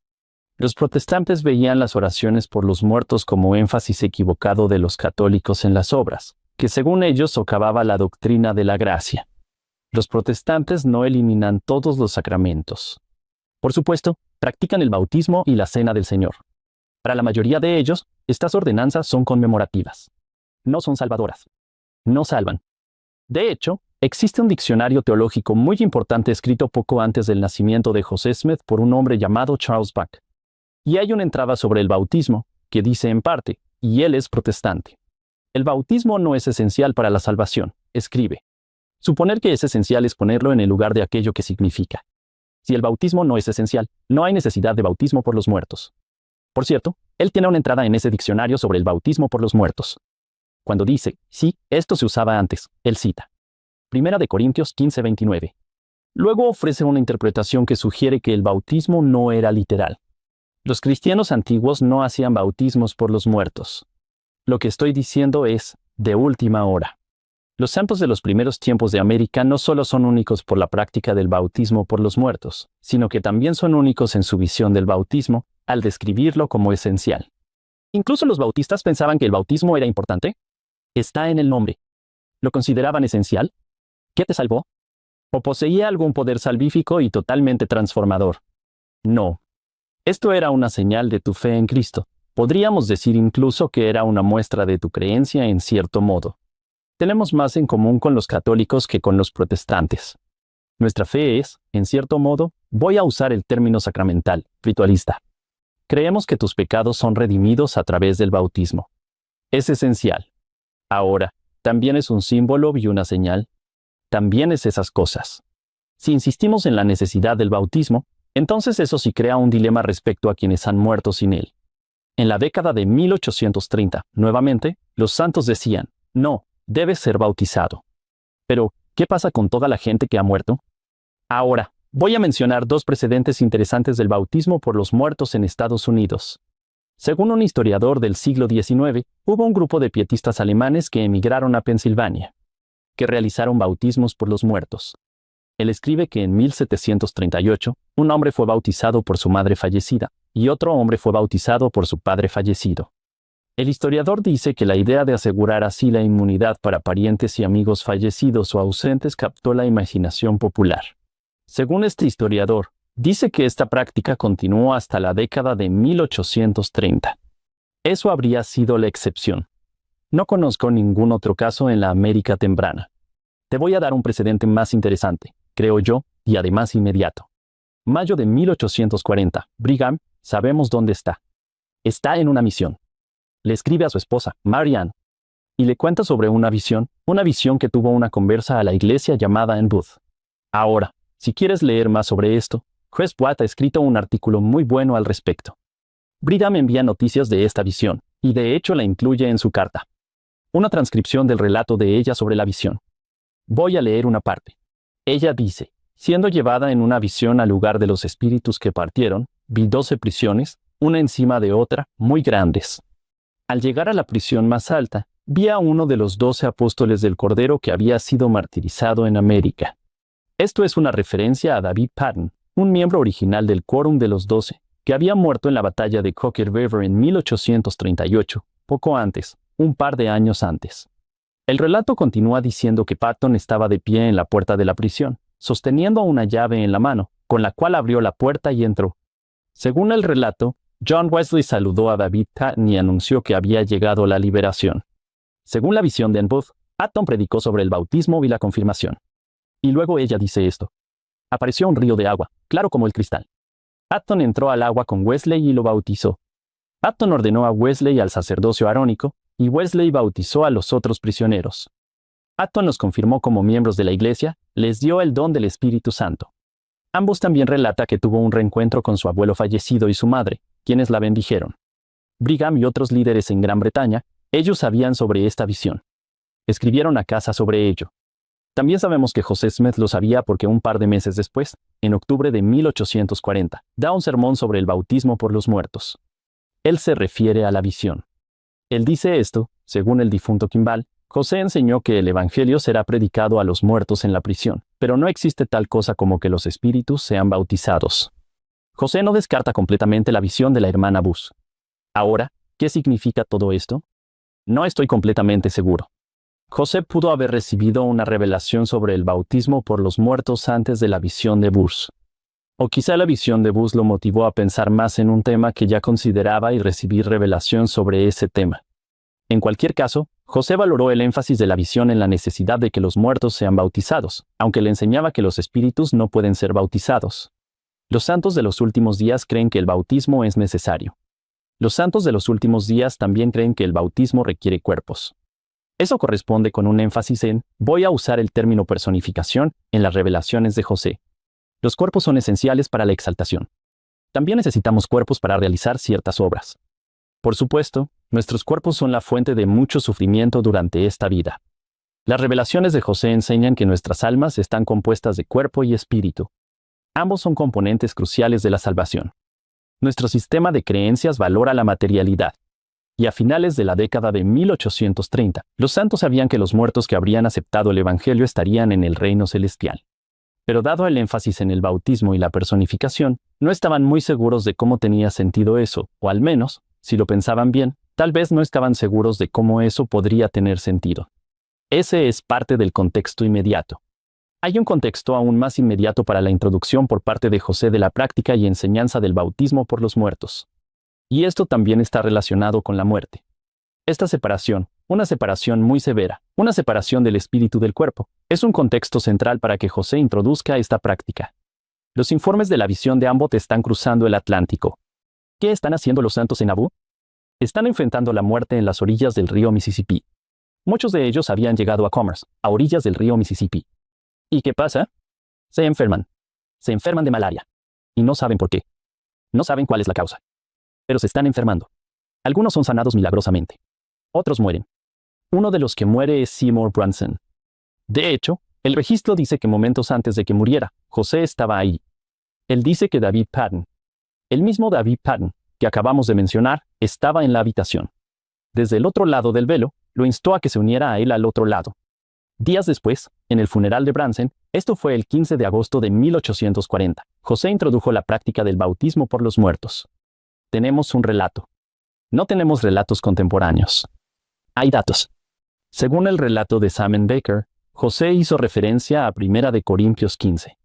Los protestantes veían las oraciones por los muertos como énfasis equivocado de los católicos en las obras, que según ellos socavaba la doctrina de la gracia. Los protestantes no eliminan todos los sacramentos. Por supuesto, practican el bautismo y la cena del Señor. Para la mayoría de ellos, estas ordenanzas son conmemorativas. No son salvadoras. No salvan. De hecho, existe un diccionario teológico muy importante escrito poco antes del nacimiento de José Smith por un hombre llamado Charles Buck. Y hay una entrada sobre el bautismo, que dice en parte, y él es protestante. El bautismo no es esencial para la salvación, escribe. Suponer que es esencial es ponerlo en el lugar de aquello que significa. Si el bautismo no es esencial, no hay necesidad de bautismo por los muertos. Por cierto, él tiene una entrada en ese diccionario sobre el bautismo por los muertos. Cuando dice, sí, esto se usaba antes, él cita 1 Corintios 15:29. Luego ofrece una interpretación que sugiere que el bautismo no era literal. Los cristianos antiguos no hacían bautismos por los muertos. Lo que estoy diciendo es, de última hora. Los santos de los primeros tiempos de América no solo son únicos por la práctica del bautismo por los muertos, sino que también son únicos en su visión del bautismo, al describirlo como esencial. Incluso los bautistas pensaban que el bautismo era importante. Está en el nombre. ¿Lo consideraban esencial? ¿Qué te salvó? ¿O poseía algún poder salvífico y totalmente transformador? No. Esto era una señal de tu fe en Cristo. Podríamos decir incluso que era una muestra de tu creencia en cierto modo. Tenemos más en común con los católicos que con los protestantes. Nuestra fe es, en cierto modo, voy a usar el término sacramental, ritualista. Creemos que tus pecados son redimidos a través del bautismo. Es esencial. Ahora, ¿también es un símbolo y una señal? También es esas cosas. Si insistimos en la necesidad del bautismo, entonces eso sí crea un dilema respecto a quienes han muerto sin él. En la década de 1830, nuevamente, los santos decían, no, debes ser bautizado. Pero, ¿qué pasa con toda la gente que ha muerto? Ahora, voy a mencionar dos precedentes interesantes del bautismo por los muertos en Estados Unidos. Según un historiador del siglo XIX, hubo un grupo de pietistas alemanes que emigraron a Pensilvania, que realizaron bautismos por los muertos. Él escribe que en 1738, un hombre fue bautizado por su madre fallecida, y otro hombre fue bautizado por su padre fallecido. El historiador dice que la idea de asegurar así la inmunidad para parientes y amigos fallecidos o ausentes captó la imaginación popular. Según este historiador, dice que esta práctica continuó hasta la década de 1830. Eso habría sido la excepción. No conozco ningún otro caso en la América temprana. Te voy a dar un precedente más interesante, creo yo, y además inmediato. Mayo de 1840, Brigham, sabemos dónde está. Está en una misión. Le escribe a su esposa, Mary Ann, y le cuenta sobre una visión que tuvo una conversa a la iglesia llamada en Booth. Ahora, si quieres leer más sobre esto, Chris Watt ha escrito un artículo muy bueno al respecto. Brigham envía noticias de esta visión, y de hecho la incluye en su carta. Una transcripción del relato de ella sobre la visión. Voy a leer una parte. Ella dice, siendo llevada en una visión al lugar de los espíritus que partieron, vi 12 prisiones, una encima de otra, muy grandes. Al llegar a la prisión más alta, vi a uno de los 12 apóstoles del Cordero que había sido martirizado en América. Esto es una referencia a David Patton, un miembro original del Quórum de los 12, que había muerto en la batalla de Crooked River en 1838, poco antes, un par de años antes. El relato continúa diciendo que Patton estaba de pie en la puerta de la prisión, sosteniendo una llave en la mano, con la cual abrió la puerta y entró. Según el relato, John Wesley saludó a David Patton y anunció que había llegado la liberación. Según la visión de Ann Booth, Patton predicó sobre el bautismo y la confirmación. Y luego ella dice esto. Apareció un río de agua, claro como el cristal. Patton entró al agua con Wesley y lo bautizó. Patton ordenó a Wesley al sacerdocio arónico, y Wesley bautizó a los otros prisioneros. Patton los confirmó como miembros de la iglesia, les dio el don del Espíritu Santo. Ambos también relata que tuvo un reencuentro con su abuelo fallecido y su madre, quienes la bendijeron. Brigham y otros líderes en Gran Bretaña, ellos sabían sobre esta visión. Escribieron a casa sobre ello. También sabemos que José Smith lo sabía porque un par de meses después, en octubre de 1840, da un sermón sobre el bautismo por los muertos. Él se refiere a la visión. Él dice esto, según el difunto Kimball, José enseñó que el evangelio será predicado a los muertos en la prisión, pero no existe tal cosa como que los espíritus sean bautizados. José no descarta completamente la visión de la hermana Bus. Ahora, ¿qué significa todo esto? No estoy completamente seguro. José pudo haber recibido una revelación sobre el bautismo por los muertos antes de la visión de Bus. O quizá la visión de Bus lo motivó a pensar más en un tema que ya consideraba y recibir revelación sobre ese tema. En cualquier caso, José valoró el énfasis de la visión en la necesidad de que los muertos sean bautizados, aunque le enseñaba que los espíritus no pueden ser bautizados. Los santos de los últimos días creen que el bautismo es necesario. Los santos de los últimos días también creen que el bautismo requiere cuerpos. Eso corresponde con un énfasis en, voy a usar el término personificación, en las revelaciones de José. Los cuerpos son esenciales para la exaltación. También necesitamos cuerpos para realizar ciertas obras. Por supuesto, nuestros cuerpos son la fuente de mucho sufrimiento durante esta vida. Las revelaciones de José enseñan que nuestras almas están compuestas de cuerpo y espíritu. Ambos son componentes cruciales de la salvación. Nuestro sistema de creencias valora la materialidad. Y a finales de la década de 1830, los santos sabían que los muertos que habrían aceptado el Evangelio estarían en el reino celestial. Pero dado el énfasis en el bautismo y la personificación, no estaban muy seguros de cómo tenía sentido eso, o al menos, si lo pensaban bien, tal vez no estaban seguros de cómo eso podría tener sentido. Ese es parte del contexto inmediato. Hay un contexto aún más inmediato para la introducción por parte de José de la práctica y enseñanza del bautismo por los muertos. Y esto también está relacionado con la muerte. Esta separación, una separación muy severa, una separación del espíritu del cuerpo, es un contexto central para que José introduzca esta práctica. Los informes de la visión de Ambot están cruzando el Atlántico. ¿Qué están haciendo los santos en Nauvoo? Están enfrentando la muerte en las orillas del río Mississippi. Muchos de ellos habían llegado a Commerce, a orillas del río Mississippi. ¿Y qué pasa? Se enferman. Se enferman de malaria. Y no saben por qué. No saben cuál es la causa. Pero se están enfermando. Algunos son sanados milagrosamente. Otros mueren. Uno de los que muere es Seymour Brunson. De hecho, el registro dice que momentos antes de que muriera, José estaba ahí. Él dice que David Patton, el mismo David Patton, que acabamos de mencionar, estaba en la habitación. Desde el otro lado del velo, lo instó a que se uniera a él al otro lado. Días después, en el funeral de Brunson, esto fue el 15 de agosto de 1840, José introdujo la práctica del bautismo por los muertos. Tenemos un relato. No tenemos relatos contemporáneos. Hay datos. Según el relato de Simon Baker, José hizo referencia a 1 de Corintios 15.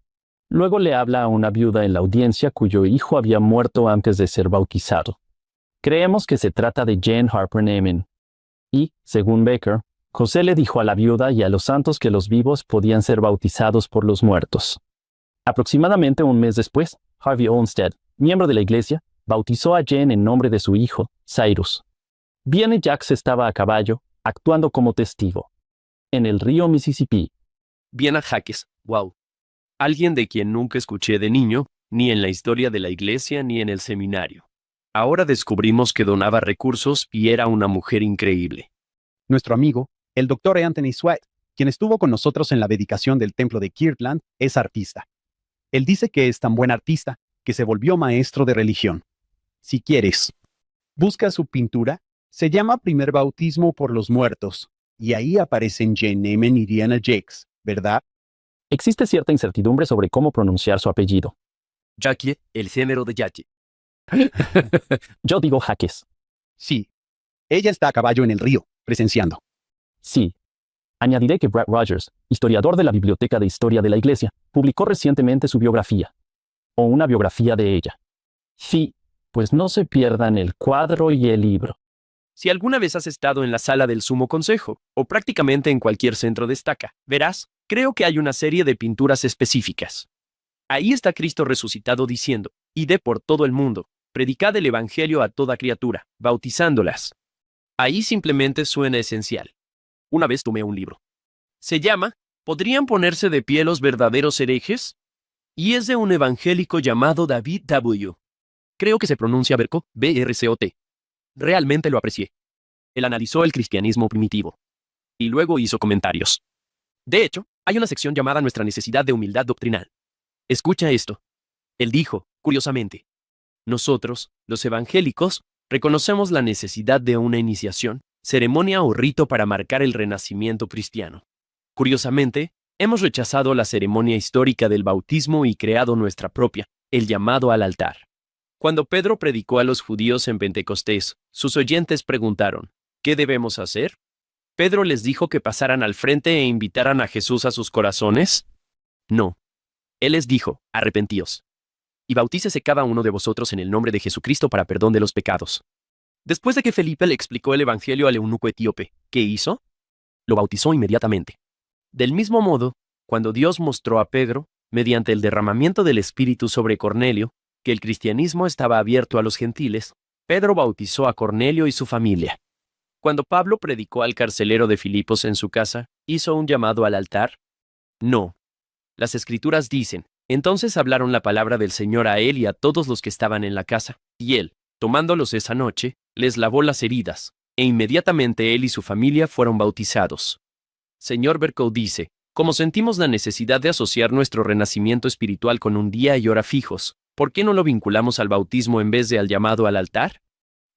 Luego le habla a una viuda en la audiencia cuyo hijo había muerto antes de ser bautizado. Creemos que se trata de Jane Harper Neiman. Y, según Baker, José le dijo a la viuda y a los santos que los vivos podían ser bautizados por los muertos. Aproximadamente un mes después, Harvey Olmsted, miembro de la iglesia, bautizó a Jane en nombre de su hijo, Cyrus. Vianney Jacks estaba a caballo, actuando como testigo. En el río Mississippi. Viena Jaques, wow. Alguien de quien nunca escuché de niño, ni en la historia de la iglesia ni en el seminario. Ahora descubrimos que donaba recursos y era una mujer increíble. Nuestro amigo, el Dr. Anthony Sweat, quien estuvo con nosotros en la dedicación del templo de Kirtland, es artista. Él dice que es tan buen artista que se volvió maestro de religión. Si quieres, busca su pintura, se llama Primer Bautismo por los Muertos, y ahí aparecen Jane Neiman y Diana Jakes, ¿verdad? Existe cierta incertidumbre sobre cómo pronunciar su apellido. Jackie, el género de Jackie. Yo digo Jaques. Sí. Ella está a caballo en el río, presenciando. Sí. Añadiré que Brad Rogers, historiador de la Biblioteca de Historia de la Iglesia, publicó recientemente su biografía. O una biografía de ella. Sí, pues no se pierdan el cuadro y el libro. Si alguna vez has estado en la sala del Sumo Consejo, o prácticamente en cualquier centro de estaca, verás, creo que hay una serie de pinturas específicas. Ahí está Cristo resucitado diciendo, id por todo el mundo, predicad el Evangelio a toda criatura, bautizándolas. Ahí simplemente suena esencial. Una vez tomé un libro. Se llama ¿Podrían ponerse de pie los verdaderos herejes? Y es de un evangélico llamado David W. Creo que se pronuncia Bercot, B-R-C-O-T. Realmente lo aprecié. Él analizó el cristianismo primitivo. Y luego hizo comentarios. De hecho, hay una sección llamada Nuestra necesidad de humildad doctrinal. Escucha esto. Él dijo, curiosamente, nosotros, los evangélicos, reconocemos la necesidad de una iniciación, ceremonia o rito para marcar el renacimiento cristiano. Curiosamente, hemos rechazado la ceremonia histórica del bautismo y creado nuestra propia, el llamado al altar. Cuando Pedro predicó a los judíos en Pentecostés, sus oyentes preguntaron, ¿qué debemos hacer? ¿Pedro les dijo que pasaran al frente e invitaran a Jesús a sus corazones? No. Él les dijo, arrepentíos. Y bautícese cada uno de vosotros en el nombre de Jesucristo para perdón de los pecados. Después de que Felipe le explicó el evangelio al eunuco etíope, ¿qué hizo? Lo bautizó inmediatamente. Del mismo modo, cuando Dios mostró a Pedro, mediante el derramamiento del Espíritu sobre Cornelio, que el cristianismo estaba abierto a los gentiles, Pedro bautizó a Cornelio y su familia. Cuando Pablo predicó al carcelero de Filipos en su casa, ¿hizo un llamado al altar? No. Las Escrituras dicen, Entonces hablaron la palabra del Señor a él y a todos los que estaban en la casa, y él, tomándolos esa noche, les lavó las heridas, e inmediatamente él y su familia fueron bautizados. Señor Bercow dice, como sentimos la necesidad de asociar nuestro renacimiento espiritual con un día y hora fijos, ¿por qué no lo vinculamos al bautismo en vez de al llamado al altar?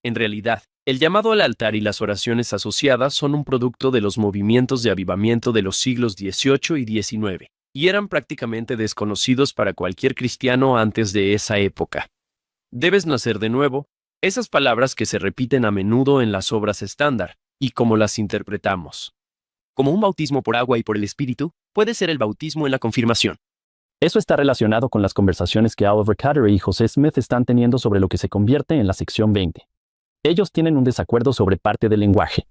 En realidad, el llamado al altar y las oraciones asociadas son un producto de los movimientos de avivamiento de los siglos XVIII y XIX, y eran prácticamente desconocidos para cualquier cristiano antes de esa época. Debes nacer de nuevo, esas palabras que se repiten a menudo en las obras estándar, y cómo las interpretamos. Como un bautismo por agua y por el Espíritu, puede ser el bautismo en la confirmación. Eso está relacionado con las conversaciones que Oliver Cowdery y José Smith están teniendo sobre lo que se convierte en la sección 20. Ellos tienen un desacuerdo sobre parte del lenguaje.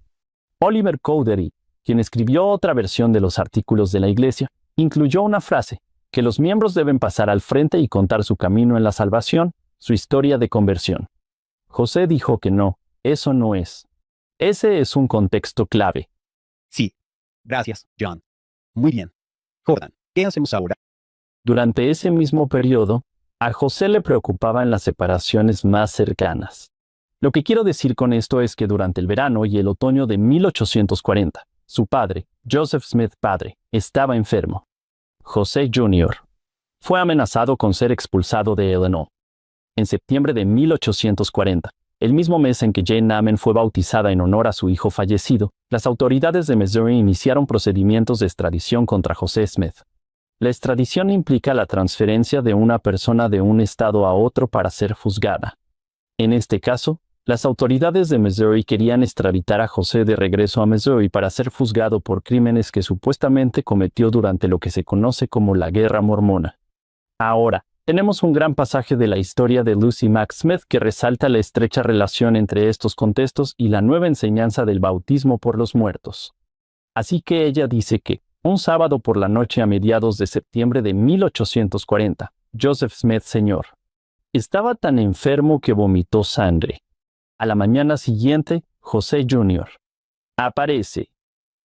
Oliver Cowdery, quien escribió otra versión de los artículos de la Iglesia, incluyó una frase, que los miembros deben pasar al frente y contar su camino en la salvación, su historia de conversión. José dijo que no, eso no es. Ese es un contexto clave. Sí. Gracias, John. Muy bien. Jordan, ¿qué hacemos ahora? Durante ese mismo periodo, a José le preocupaban las separaciones más cercanas. Lo que quiero decir con esto es que durante el verano y el otoño de 1840, su padre, Joseph Smith padre, estaba enfermo. José Jr. fue amenazado con ser expulsado de Illinois. En septiembre de 1840, el mismo mes en que Jane Amen fue bautizada en honor a su hijo fallecido, las autoridades de Missouri iniciaron procedimientos de extradición contra José Smith. La extradición implica la transferencia de una persona de un estado a otro para ser juzgada. En este caso, las autoridades de Missouri querían extraditar a José de regreso a Missouri para ser juzgado por crímenes que supuestamente cometió durante lo que se conoce como la Guerra Mormona. Ahora, tenemos un gran pasaje de la historia de Lucy Mack Smith que resalta la estrecha relación entre estos contextos y la nueva enseñanza del bautismo por los muertos. Así que ella dice que, un sábado por la noche a mediados de septiembre de 1840, Joseph Smith Sr. estaba tan enfermo que vomitó sangre. A la mañana siguiente, José Jr. aparece.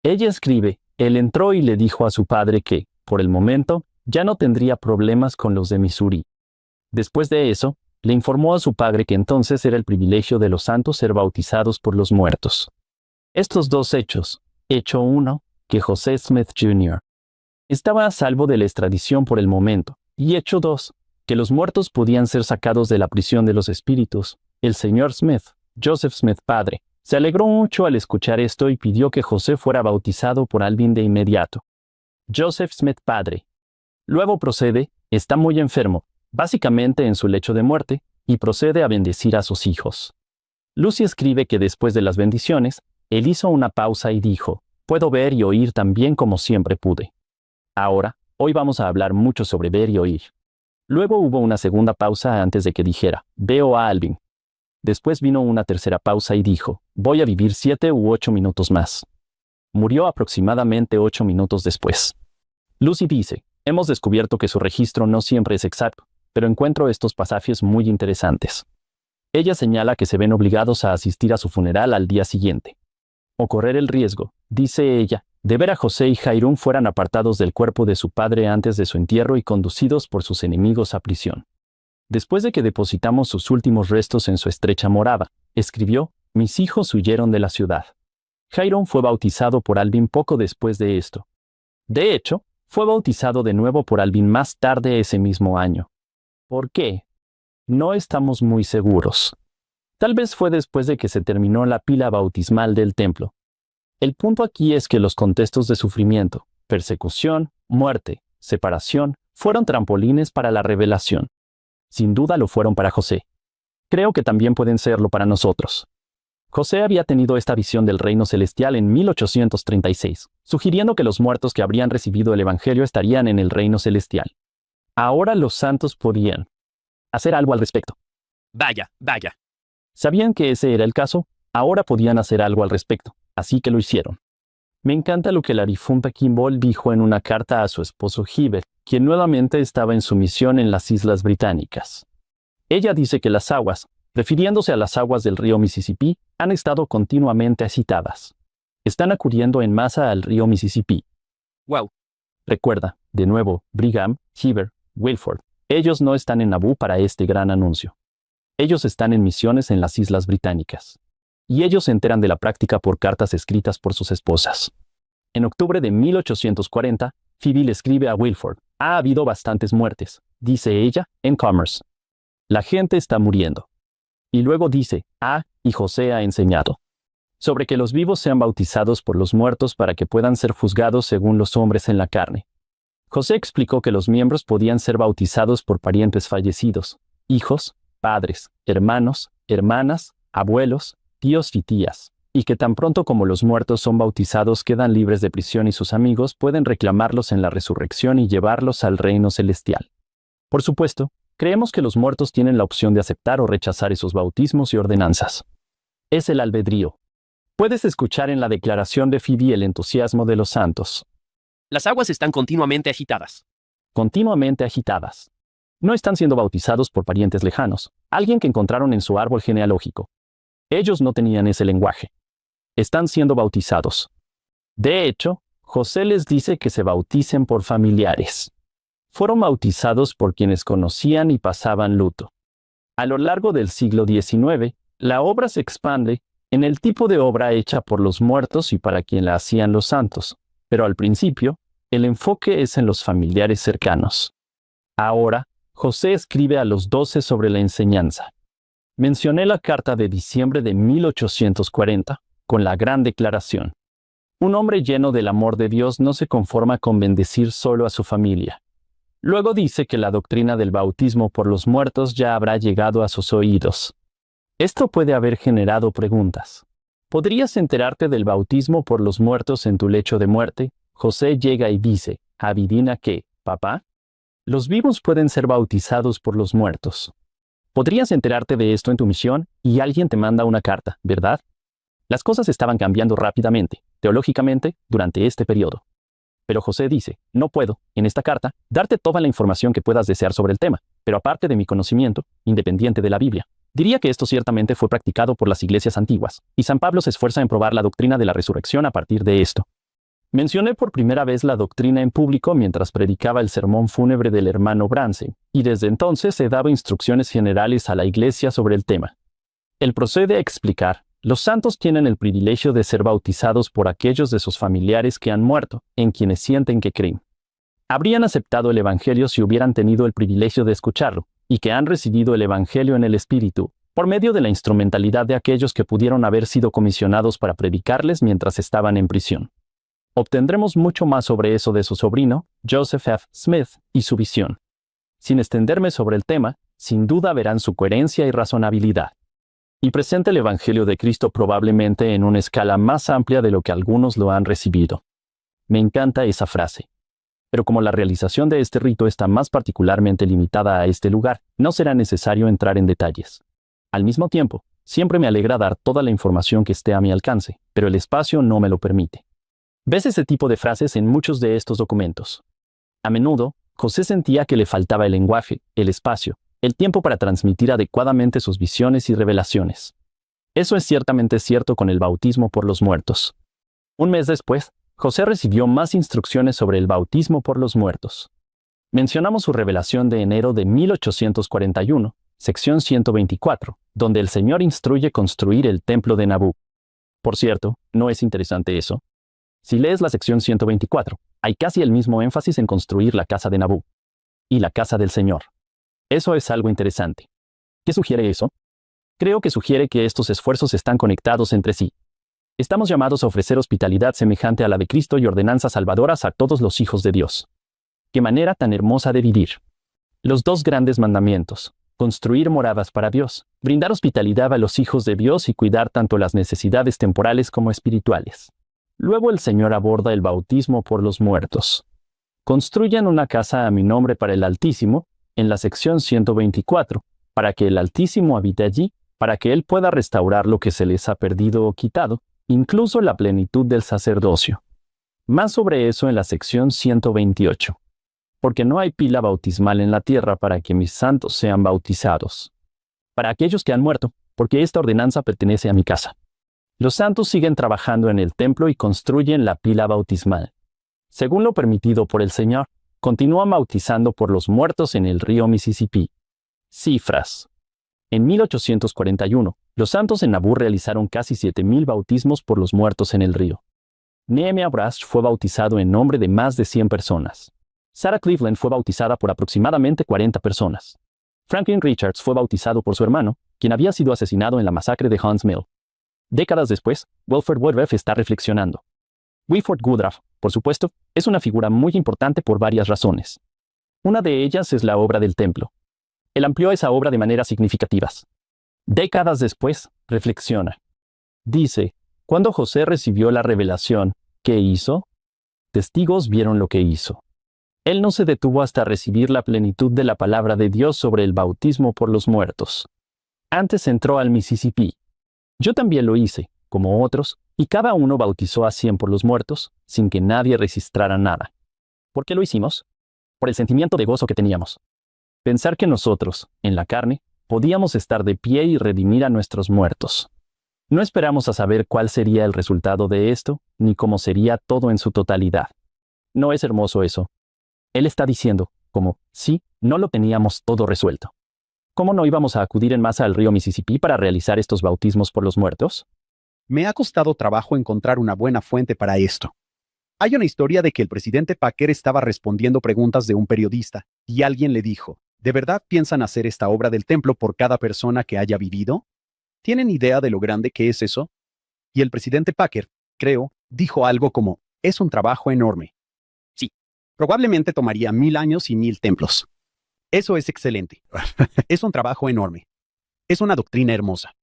Ella escribe, él entró y le dijo a su padre que, por el momento, ya no tendría problemas con los de Missouri. Después de eso, le informó a su padre que entonces era el privilegio de los santos ser bautizados por los muertos. Estos dos hechos, hecho 1, que José Smith Jr. estaba a salvo de la extradición por el momento, y hecho 2, que los muertos podían ser sacados de la prisión de los espíritus, el señor Smith, Joseph Smith padre, se alegró mucho al escuchar esto y pidió que José fuera bautizado por Alvin de inmediato. Joseph Smith padre. Luego procede, está muy enfermo, básicamente en su lecho de muerte, y procede a bendecir a sus hijos. Lucy escribe que después de las bendiciones, él hizo una pausa y dijo, puedo ver y oír tan bien como siempre pude. Ahora, hoy vamos a hablar mucho sobre ver y oír. Luego hubo una segunda pausa antes de que dijera, veo a Alvin. Después vino una tercera pausa y dijo, voy a vivir 7 u 8 minutos más. Murió aproximadamente 8 minutos después. Lucy dice, hemos descubierto que su registro no siempre es exacto, pero encuentro estos pasajes muy interesantes. Ella señala que se ven obligados a asistir a su funeral al día siguiente. O correr el riesgo, dice ella, de ver a José y Jairún fueran apartados del cuerpo de su padre antes de su entierro y conducidos por sus enemigos a prisión. Después de que depositamos sus últimos restos en su estrecha morada, escribió, mis hijos huyeron de la ciudad. Jairún fue bautizado por Alvin poco después de esto. De hecho, fue bautizado de nuevo por Alvin más tarde ese mismo año. ¿Por qué? No estamos muy seguros. Tal vez fue después de que se terminó la pila bautismal del templo. El punto aquí es que los contextos de sufrimiento, persecución, muerte, separación, fueron trampolines para la revelación. Sin duda lo fueron para José. Creo que también pueden serlo para nosotros. José había tenido esta visión del reino celestial en 1836, sugiriendo que los muertos que habrían recibido el Evangelio estarían en el reino celestial. Ahora los santos podían hacer algo al respecto. Vaya. Sabían que ese era el caso, ahora podían hacer algo al respecto, así que lo hicieron. Me encanta lo que la difunta Kimball dijo en una carta a su esposo Heber, quien nuevamente estaba en su misión en las Islas Británicas. Ella dice que las aguas, refiriéndose a las aguas del río Mississippi, han estado continuamente agitadas. Están acudiendo en masa al río Mississippi. Wow. Recuerda, de nuevo, Brigham, Heber, Wilford, ellos no están en Nabú para este gran anuncio. Ellos están en misiones en las Islas Británicas. Y ellos se enteran de la práctica por cartas escritas por sus esposas. En octubre de 1840, Phoebe le escribe a Wilford: ha habido bastantes muertes, dice ella, en Commerce. La gente está muriendo. Y luego dice: y José ha enseñado sobre que los vivos sean bautizados por los muertos para que puedan ser juzgados según los hombres en la carne. José explicó que los miembros podían ser bautizados por parientes fallecidos, hijos, padres, hermanos, hermanas, abuelos, tíos y tías, y que tan pronto como los muertos son bautizados quedan libres de prisión y sus amigos pueden reclamarlos en la resurrección y llevarlos al reino celestial. Por supuesto, creemos que los muertos tienen la opción de aceptar o rechazar esos bautismos y ordenanzas. Es el albedrío. Puedes escuchar en la declaración de Phoebe el entusiasmo de los santos. Las aguas están continuamente agitadas. Continuamente agitadas. No están siendo bautizados por parientes lejanos, alguien que encontraron en su árbol genealógico. Ellos no tenían ese lenguaje. Están siendo bautizados. De hecho, José les dice que se bauticen por familiares. Fueron bautizados por quienes conocían y pasaban luto. A lo largo del siglo XIX, la obra se expande en el tipo de obra hecha por los muertos y para quien la hacían los santos, pero al principio, el enfoque es en los familiares cercanos. Ahora, José escribe a los 12 sobre la enseñanza. Mencioné la carta de diciembre de 1840, con la gran declaración. Un hombre lleno del amor de Dios no se conforma con bendecir solo a su familia. Luego dice que la doctrina del bautismo por los muertos ya habrá llegado a sus oídos. Esto puede haber generado preguntas. ¿Podrías enterarte del bautismo por los muertos en tu lecho de muerte? José llega y dice: ¿adivina qué, papá? Los vivos pueden ser bautizados por los muertos. Podrías enterarte de esto en tu misión y alguien te manda una carta, ¿verdad? Las cosas estaban cambiando rápidamente, teológicamente, durante este periodo. Pero José dice: no puedo, en esta carta, darte toda la información que puedas desear sobre el tema, pero aparte de mi conocimiento, independiente de la Biblia. Diría que esto ciertamente fue practicado por las iglesias antiguas, y San Pablo se esfuerza en probar la doctrina de la resurrección a partir de esto. Mencioné por primera vez la doctrina en público mientras predicaba el sermón fúnebre del hermano Bransen, y desde entonces he dado instrucciones generales a la iglesia sobre el tema. Él procede a explicar: los santos tienen el privilegio de ser bautizados por aquellos de sus familiares que han muerto, en quienes sienten que creen. Habrían aceptado el Evangelio si hubieran tenido el privilegio de escucharlo, y que han recibido el Evangelio en el Espíritu, por medio de la instrumentalidad de aquellos que pudieron haber sido comisionados para predicarles mientras estaban en prisión. Obtendremos mucho más sobre eso de su sobrino, Joseph F. Smith, y su visión. Sin extenderme sobre el tema, sin duda verán su coherencia y razonabilidad. Y presenta el Evangelio de Cristo probablemente en una escala más amplia de lo que algunos lo han recibido. Me encanta esa frase. Pero como la realización de este rito está más particularmente limitada a este lugar, no será necesario entrar en detalles. Al mismo tiempo, siempre me alegra dar toda la información que esté a mi alcance, pero el espacio no me lo permite. Ves ese tipo de frases en muchos de estos documentos. A menudo, José sentía que le faltaba el lenguaje, el espacio, el tiempo para transmitir adecuadamente sus visiones y revelaciones. Eso es ciertamente cierto con el bautismo por los muertos. Un mes después, José recibió más instrucciones sobre el bautismo por los muertos. Mencionamos su revelación de enero de 1841, sección 124, donde el Señor instruye construir el templo de Nabú. Por cierto, ¿no es interesante eso? Si lees la sección 124, hay casi el mismo énfasis en construir la casa de Nabú y la casa del Señor. Eso es algo interesante. ¿Qué sugiere eso? Creo que sugiere que estos esfuerzos están conectados entre sí. Estamos llamados a ofrecer hospitalidad semejante a la de Cristo y ordenanzas salvadoras a todos los hijos de Dios. ¡Qué manera tan hermosa de vivir! Los dos grandes mandamientos: construir moradas para Dios, brindar hospitalidad a los hijos de Dios y cuidar tanto las necesidades temporales como espirituales. Luego el Señor aborda el bautismo por los muertos. Construyan una casa a mi nombre para el Altísimo, en la sección 124, para que el Altísimo habite allí, para que Él pueda restaurar lo que se les ha perdido o quitado, incluso la plenitud del sacerdocio. Más sobre eso en la sección 128. Porque no hay pila bautismal en la tierra para que mis santos sean bautizados. Para aquellos que han muerto, porque esta ordenanza pertenece a mi casa. Los santos siguen trabajando en el templo y construyen la pila bautismal. Según lo permitido por el Señor, continúan bautizando por los muertos en el río Mississippi. Cifras. En 1841, los santos en Nauvoo realizaron casi 7,000 bautismos por los muertos en el río. Nehemiah Brash fue bautizado en nombre de más de 100 personas. Sarah Cleveland fue bautizada por aproximadamente 40 personas. Franklin Richards fue bautizado por su hermano, quien había sido asesinado en la masacre de Hunts Mill. Décadas después, Wilford Woodruff está reflexionando. Wilford Woodruff, por supuesto, es una figura muy importante por varias razones. Una de ellas es la obra del templo. Él amplió esa obra de maneras significativas. Décadas después, reflexiona. Dice, cuando José recibió la revelación, ¿qué hizo? Testigos vieron lo que hizo. Él no se detuvo hasta recibir la plenitud de la palabra de Dios sobre el bautismo por los muertos. Antes entró al Mississippi. Yo también lo hice, como otros, y cada uno bautizó a 100 por los muertos, sin que nadie registrara nada. ¿Por qué lo hicimos? Por el sentimiento de gozo que teníamos. Pensar que nosotros, en la carne, podíamos estar de pie y redimir a nuestros muertos. No esperamos a saber cuál sería el resultado de esto, ni cómo sería todo en su totalidad. ¿No es hermoso eso? Él está diciendo, como, sí, no lo teníamos todo resuelto. ¿Cómo no íbamos a acudir en masa al río Mississippi para realizar estos bautismos por los muertos? Me ha costado trabajo encontrar una buena fuente para esto. Hay una historia de que el presidente Packer estaba respondiendo preguntas de un periodista, y alguien le dijo, ¿de verdad piensan hacer esta obra del templo por cada persona que haya vivido? ¿Tienen idea de lo grande que es eso? Y el presidente Packer, creo, dijo algo como, es un trabajo enorme. Sí, probablemente tomaría 1000 años y 1000 templos. Eso es excelente. Es un trabajo enorme. Es una doctrina hermosa.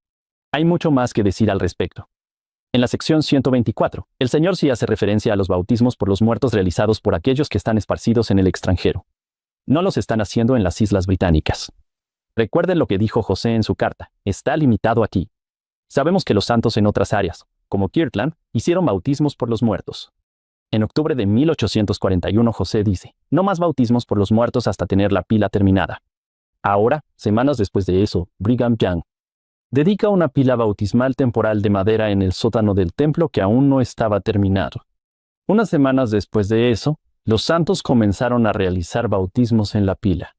Hay mucho más que decir al respecto. En la sección 124, el Señor sí hace referencia a los bautismos por los muertos realizados por aquellos que están esparcidos en el extranjero. No los están haciendo en las Islas Británicas. Recuerden lo que dijo José en su carta, está limitado aquí. Sabemos que los santos en otras áreas, como Kirtland, hicieron bautismos por los muertos. En octubre de 1841 José dice, no más bautismos por los muertos hasta tener la pila terminada. Ahora, semanas después de eso, Brigham Young dedica una pila bautismal temporal de madera en el sótano del templo que aún no estaba terminado. Unas semanas después de eso, los santos comenzaron a realizar bautismos en la pila.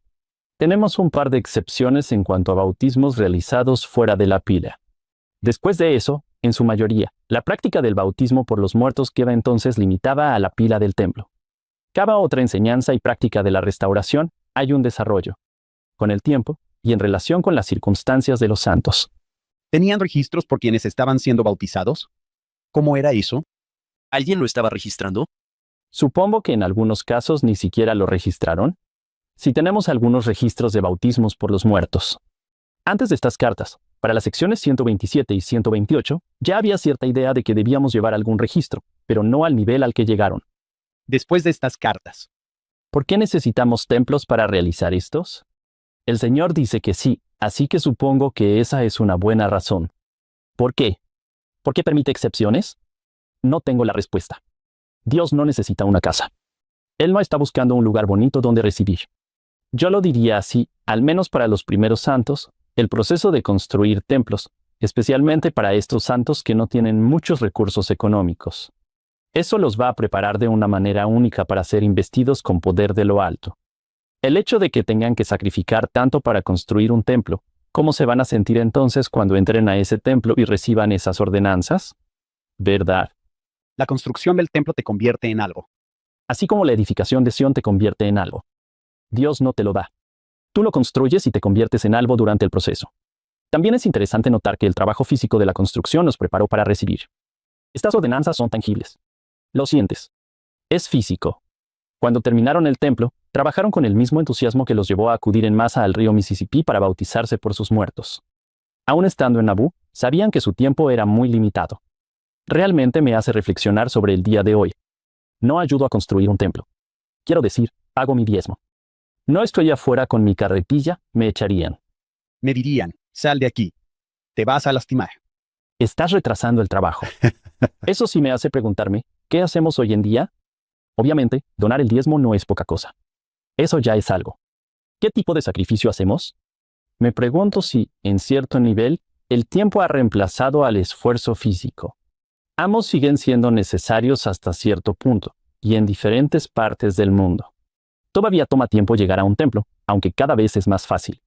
Tenemos un par de excepciones en cuanto a bautismos realizados fuera de la pila. Después de eso, en su mayoría, la práctica del bautismo por los muertos queda entonces limitada a la pila del templo. Cada otra enseñanza y práctica de la restauración hay un desarrollo, con el tiempo y en relación con las circunstancias de los santos. ¿Tenían registros por quienes estaban siendo bautizados? ¿Cómo era eso? ¿Alguien lo estaba registrando? Supongo que en algunos casos ni siquiera lo registraron. Si tenemos algunos registros de bautismos por los muertos. Antes de estas cartas, para las secciones 127 y 128, ya había cierta idea de que debíamos llevar algún registro, pero no al nivel al que llegaron. Después de estas cartas. ¿Por qué necesitamos templos para realizar estos? El Señor dice que sí, así que supongo que esa es una buena razón. ¿Por qué? ¿Por qué permite excepciones? No tengo la respuesta. Dios no necesita una casa. Él no está buscando un lugar bonito donde recibir. Yo lo diría así, al menos para los primeros santos, el proceso de construir templos, especialmente para estos santos que no tienen muchos recursos económicos. Eso los va a preparar de una manera única para ser investidos con poder de lo alto. El hecho de que tengan que sacrificar tanto para construir un templo, ¿cómo se van a sentir entonces cuando entren a ese templo y reciban esas ordenanzas? ¿Verdad? La construcción del templo te convierte en algo. Así como la edificación de Sión te convierte en algo. Dios no te lo da. Tú lo construyes y te conviertes en algo durante el proceso. También es interesante notar que el trabajo físico de la construcción nos preparó para recibir. Estas ordenanzas son tangibles. Lo sientes. Es físico. Cuando terminaron el templo, trabajaron con el mismo entusiasmo que los llevó a acudir en masa al río Mississippi para bautizarse por sus muertos. Aún estando en Nauvoo, sabían que su tiempo era muy limitado. Realmente me hace reflexionar sobre el día de hoy. No ayudo a construir un templo. Quiero decir, hago mi diezmo. No estoy afuera con mi carretilla, me echarían. Me dirían, sal de aquí. Te vas a lastimar. Estás retrasando el trabajo. Eso sí me hace preguntarme, ¿qué hacemos hoy en día? Obviamente, donar el diezmo no es poca cosa. Eso ya es algo. ¿Qué tipo de sacrificio hacemos? Me pregunto si, en cierto nivel, el tiempo ha reemplazado al esfuerzo físico. Ambos siguen siendo necesarios hasta cierto punto, y en diferentes partes del mundo. Todavía toma tiempo llegar a un templo, aunque cada vez es más fácil.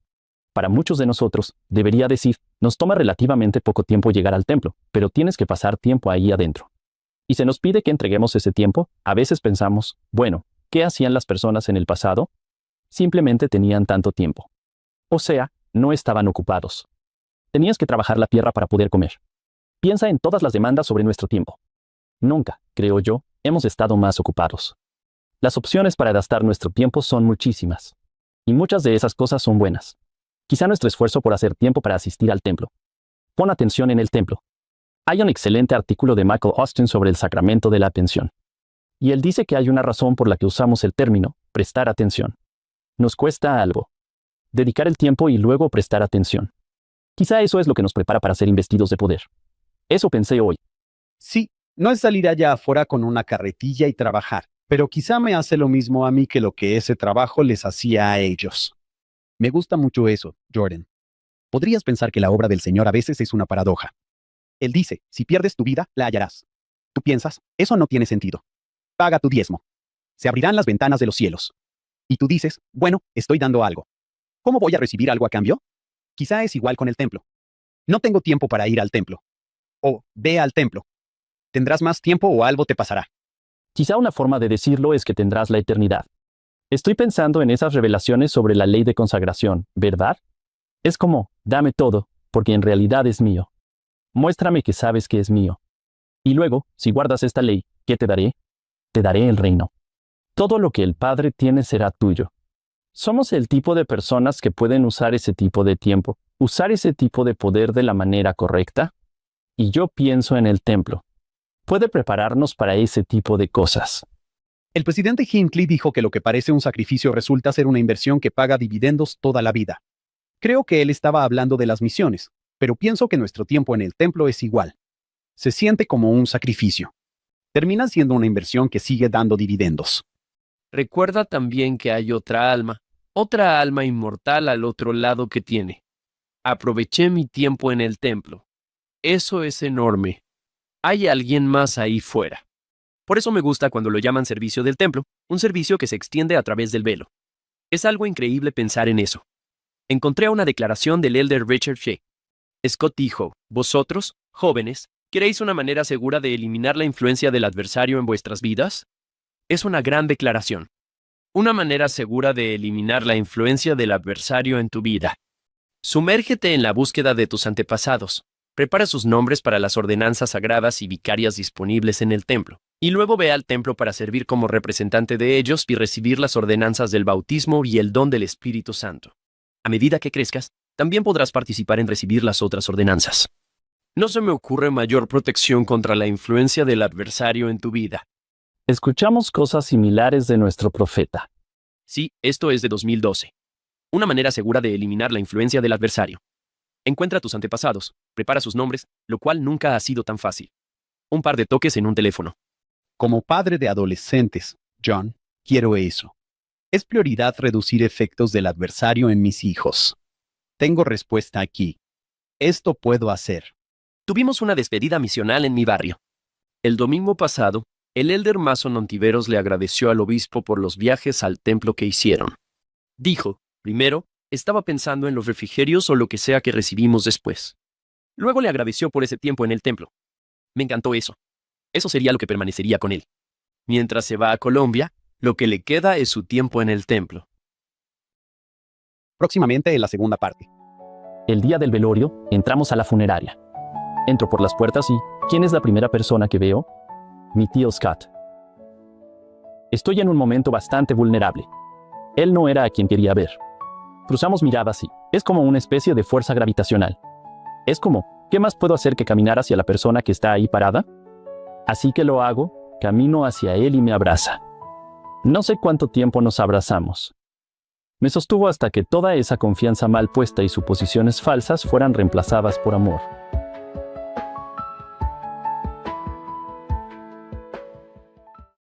Para muchos de nosotros, debería decir, nos toma relativamente poco tiempo llegar al templo, pero tienes que pasar tiempo ahí adentro. Y se nos pide que entreguemos ese tiempo. A veces pensamos, bueno, ¿qué hacían las personas en el pasado? Simplemente tenían tanto tiempo. O sea, no estaban ocupados. Tenías que trabajar la tierra para poder comer. Piensa en todas las demandas sobre nuestro tiempo. Nunca, creo yo, hemos estado más ocupados. Las opciones para gastar nuestro tiempo son muchísimas. Y muchas de esas cosas son buenas. Quizá nuestro esfuerzo por hacer tiempo para asistir al templo. Pon atención en el templo. Hay un excelente artículo de Michael Austin sobre el sacramento de la atención. Y él dice que hay una razón por la que usamos el término, prestar atención. Nos cuesta algo. Dedicar el tiempo y luego prestar atención. Quizá eso es lo que nos prepara para ser investidos de poder. Eso pensé hoy. Sí, no es salir allá afuera con una carretilla y trabajar, pero quizá me hace lo mismo a mí que lo que ese trabajo les hacía a ellos. Me gusta mucho eso, Jordan. Podrías pensar que la obra del Señor a veces es una paradoja. Él dice, si pierdes tu vida, la hallarás. Tú piensas, eso no tiene sentido. Paga tu diezmo. Se abrirán las ventanas de los cielos. Y tú dices, bueno, estoy dando algo. ¿Cómo voy a recibir algo a cambio? Quizá es igual con el templo. No tengo tiempo para ir al templo. O, ve al templo. Tendrás más tiempo o algo te pasará. Quizá una forma de decirlo es que tendrás la eternidad. Estoy pensando en esas revelaciones sobre la ley de consagración, ¿verdad? Es como, dame todo, porque en realidad es mío. Muéstrame que sabes que es mío. Y luego, si guardas esta ley, ¿qué te daré? Te daré el reino. Todo lo que el Padre tiene será tuyo. Somos el tipo de personas que pueden usar ese tipo de tiempo, usar ese tipo de poder de la manera correcta. Y yo pienso en el templo. Puede prepararnos para ese tipo de cosas. El presidente Hinckley dijo que lo que parece un sacrificio resulta ser una inversión que paga dividendos toda la vida. Creo que él estaba hablando de las misiones, pero pienso que nuestro tiempo en el templo es igual. Se siente como un sacrificio. Termina siendo una inversión que sigue dando dividendos. Recuerda también que hay otra alma inmortal al otro lado que tiene. Aproveché mi tiempo en el templo. Eso es enorme. Hay alguien más ahí fuera. Por eso me gusta cuando lo llaman servicio del templo, un servicio que se extiende a través del velo. Es algo increíble pensar en eso. Encontré una declaración del elder Richard Shea. Scott dijo, vosotros, jóvenes, ¿queréis una manera segura de eliminar la influencia del adversario en vuestras vidas? Es una gran declaración. Una manera segura de eliminar la influencia del adversario en tu vida. Sumérgete en la búsqueda de tus antepasados. Prepara sus nombres para las ordenanzas sagradas y vicarias disponibles en el templo. Y luego ve al templo para servir como representante de ellos y recibir las ordenanzas del bautismo y el don del Espíritu Santo. A medida que crezcas, también podrás participar en recibir las otras ordenanzas. No se me ocurre mayor protección contra la influencia del adversario en tu vida. Escuchamos cosas similares de nuestro profeta. Sí, esto es de 2012. Una manera segura de eliminar la influencia del adversario. Encuentra a tus antepasados, prepara sus nombres, lo cual nunca ha sido tan fácil. Un par de toques en un teléfono. Como padre de adolescentes, John, quiero eso. Es prioridad reducir efectos del adversario en mis hijos. Tengo respuesta aquí. Esto puedo hacer. Tuvimos una despedida misional en mi barrio. El domingo pasado, el elder Mason Ontiveros le agradeció al obispo por los viajes al templo que hicieron. Dijo, primero, estaba pensando en los refrigerios o lo que sea que recibimos después. Luego le agradeció por ese tiempo en el templo. Me encantó eso. Eso sería lo que permanecería con él. Mientras se va a Colombia, lo que le queda es su tiempo en el templo. Próximamente en la segunda parte. El día del velorio, entramos a la funeraria. Entro por las puertas y, ¿quién es la primera persona que veo? Mi tío Scott. Estoy en un momento bastante vulnerable. Él no era a quien quería ver. Cruzamos miradas y, es como una especie de fuerza gravitacional. Es como, ¿qué más puedo hacer que caminar hacia la persona que está ahí parada? Así que lo hago, camino hacia él y me abraza. No sé cuánto tiempo nos abrazamos. Me sostuvo hasta que toda esa confianza mal puesta y suposiciones falsas fueran reemplazadas por amor.